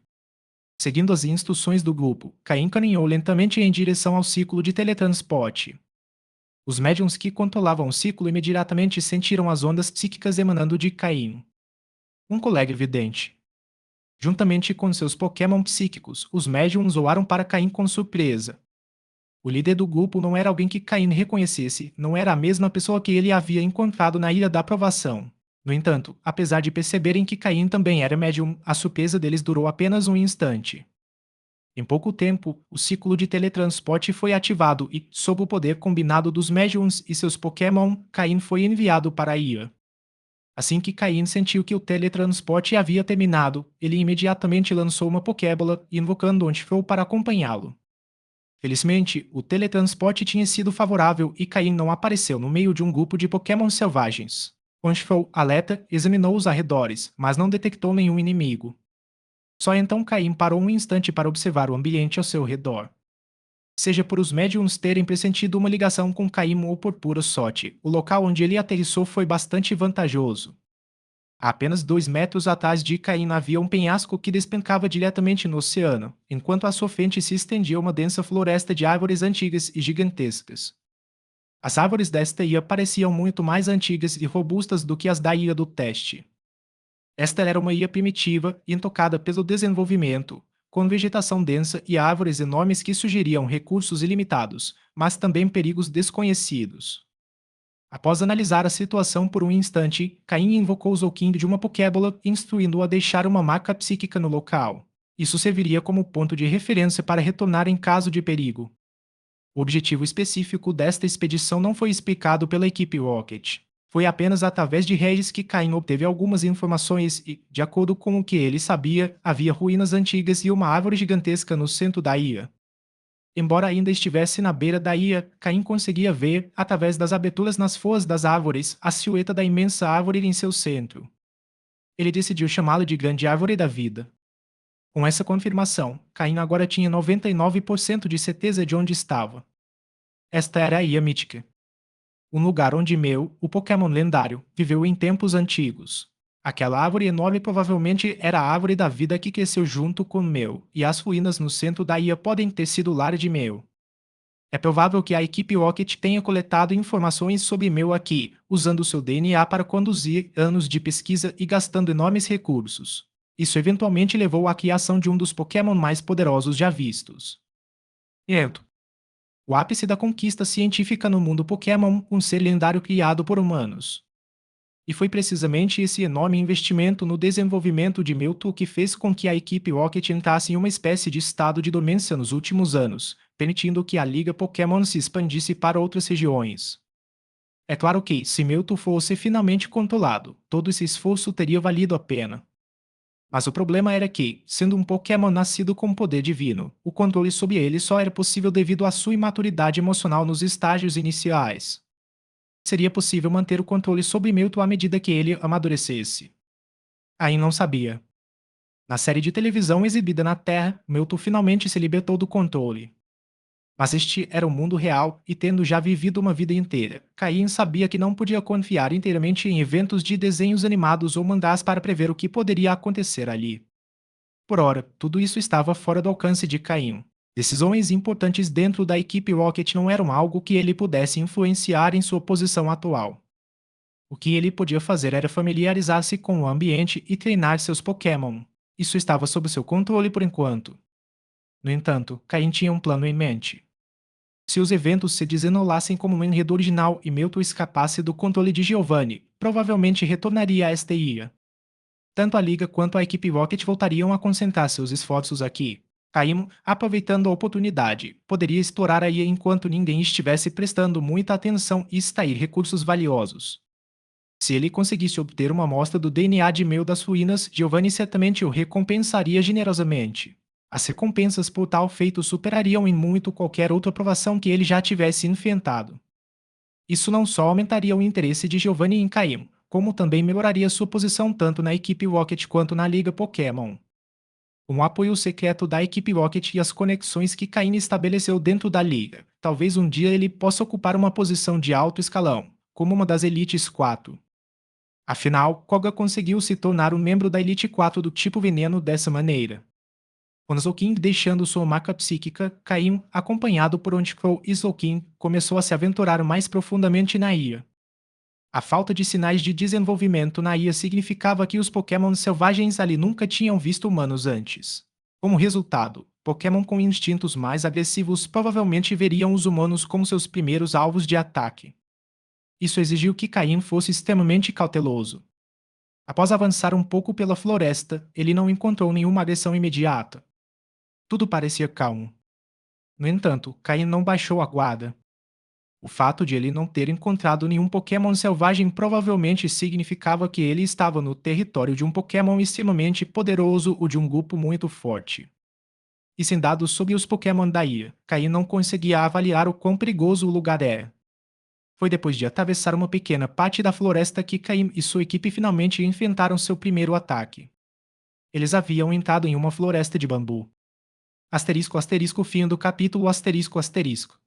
Seguindo as instruções do grupo, Caim caminhou lentamente em direção ao círculo de teletransporte. Os médiums que controlavam o ciclo imediatamente sentiram as ondas psíquicas emanando de Caim. Um colega evidente. Juntamente com seus Pokémon psíquicos, os médiums zoaram para Caim com surpresa. O líder do grupo não era alguém que Caim reconhecesse, não era a mesma pessoa que ele havia encontrado na Ilha da Aprovação. No entanto, apesar de perceberem que Caim também era médium, a surpresa deles durou apenas um instante. Em pouco tempo, o ciclo de teletransporte foi ativado e, sob o poder combinado dos médiums e seus Pokémon, Caim foi enviado para a ilha. Assim que Caim sentiu que o teletransporte havia terminado, ele imediatamente lançou uma Pokébola, invocando Ontiful para acompanhá-lo. Felizmente, o teletransporte tinha sido favorável e Caim não apareceu no meio de um grupo de Pokémon selvagens. Ontiful, alerta, examinou os arredores, mas não detectou nenhum inimigo. Só então Caim parou um instante para observar o ambiente ao seu redor. Seja por os médiums terem pressentido uma ligação com Caim ou por pura sorte, o local onde ele aterrissou foi bastante vantajoso. A apenas 2 metros atrás de Caim havia um penhasco que despencava diretamente no oceano, enquanto à sua frente se estendia uma densa floresta de árvores antigas e gigantescas. As árvores desta ilha pareciam muito mais antigas e robustas do que as da Ilha do Teste. Esta era uma ilha primitiva e intocada pelo desenvolvimento, com vegetação densa e árvores enormes que sugeriam recursos ilimitados, mas também perigos desconhecidos. Após analisar a situação por um instante, Caim invocou o Zolkind de uma Pokébola, instruindo-o a deixar uma marca psíquica no local. Isso serviria como ponto de referência para retornar em caso de perigo. O objetivo específico desta expedição não foi explicado pela equipe Rocket. Foi apenas através de redes que Caim obteve algumas informações e, de acordo com o que ele sabia, havia ruínas antigas e uma árvore gigantesca no centro da ilha. Embora ainda estivesse na beira da ilha, Caim conseguia ver, através das aberturas nas folhas das árvores, a silhueta da imensa árvore em seu centro. Ele decidiu chamá-la de Grande Árvore da Vida. Com essa confirmação, Caim agora tinha 99% de certeza de onde estava. Esta era a Ilha Mítica. Um lugar onde Mew, o Pokémon lendário, viveu em tempos antigos. Aquela árvore enorme provavelmente era a árvore da vida que cresceu junto com Mew, e as ruínas no centro da ilha podem ter sido o lar de Mew. É provável que a equipe Rocket tenha coletado informações sobre meu aqui, usando seu DNA para conduzir anos de pesquisa e gastando enormes recursos. Isso eventualmente levou à criação de um dos Pokémon mais poderosos já vistos. Certo. O ápice da conquista científica no mundo Pokémon, um ser lendário criado por humanos. E foi precisamente esse enorme investimento no desenvolvimento de Mewtwo que fez com que a equipe Rocket entrasse em uma espécie de estado de dormência nos últimos anos, permitindo que a Liga Pokémon se expandisse para outras regiões. É claro que, se Mewtwo fosse finalmente controlado, todo esse esforço teria valido a pena. Mas o problema era que, sendo um Pokémon nascido com poder divino, o controle sobre ele só era possível devido à sua imaturidade emocional nos estágios iniciais. Seria possível manter o controle sobre Mewtwo à medida que ele amadurecesse. Ain não sabia. Na série de televisão exibida na Terra, Mewtwo finalmente se libertou do controle. Mas este era o mundo real e, tendo já vivido uma vida inteira, Caim sabia que não podia confiar inteiramente em eventos de desenhos animados ou mangás para prever o que poderia acontecer ali. Por ora, tudo isso estava fora do alcance de Caim. Decisões importantes dentro da equipe Rocket não eram algo que ele pudesse influenciar em sua posição atual. O que ele podia fazer era familiarizar-se com o ambiente e treinar seus Pokémon. Isso estava sob seu controle por enquanto. No entanto, Caim tinha um plano em mente. Se os eventos se desenrolassem como o enredo original e Mewtwo escapasse do controle de Giovanni, provavelmente retornaria a esta ilha. Tanto a Liga quanto a equipe Rocket voltariam a concentrar seus esforços aqui. Caim, aproveitando a oportunidade, poderia explorar a ilha enquanto ninguém estivesse prestando muita atenção e extrair recursos valiosos. Se ele conseguisse obter uma amostra do DNA de Mel das ruínas, Giovanni certamente o recompensaria generosamente. As recompensas por tal feito superariam em muito qualquer outra aprovação que ele já tivesse enfrentado. Isso não só aumentaria o interesse de Giovanni em Caim, como também melhoraria sua posição tanto na equipe Rocket quanto na Liga Pokémon. Com o apoio secreto da equipe Rocket e as conexões que Caim estabeleceu dentro da Liga, talvez um dia ele possa ocupar uma posição de alto escalão, como uma das Elites 4. Afinal, Koga conseguiu se tornar um membro da Elite 4 do tipo veneno dessa maneira. Com Zoukin deixando sua marca psíquica, Caim, acompanhado por Onticrow e Zoukin, começou a se aventurar mais profundamente na IA. A falta de sinais de desenvolvimento na IA significava que os Pokémon selvagens ali nunca tinham visto humanos antes. Como resultado, Pokémon com instintos mais agressivos provavelmente veriam os humanos como seus primeiros alvos de ataque. Isso exigiu que Caim fosse extremamente cauteloso. Após avançar um pouco pela floresta, ele não encontrou nenhuma agressão imediata. Tudo parecia calmo. No entanto, Caim não baixou a guarda. O fato de ele não ter encontrado nenhum Pokémon selvagem provavelmente significava que ele estava no território de um Pokémon extremamente poderoso ou de um grupo muito forte. E sem dados sobre os Pokémon da ilha, Caim não conseguia avaliar o quão perigoso o lugar era. Foi depois de atravessar uma pequena parte da floresta que Caim e sua equipe finalmente enfrentaram seu primeiro ataque. Eles haviam entrado em uma floresta de bambu. Asterisco asterisco fim do capítulo asterisco asterisco.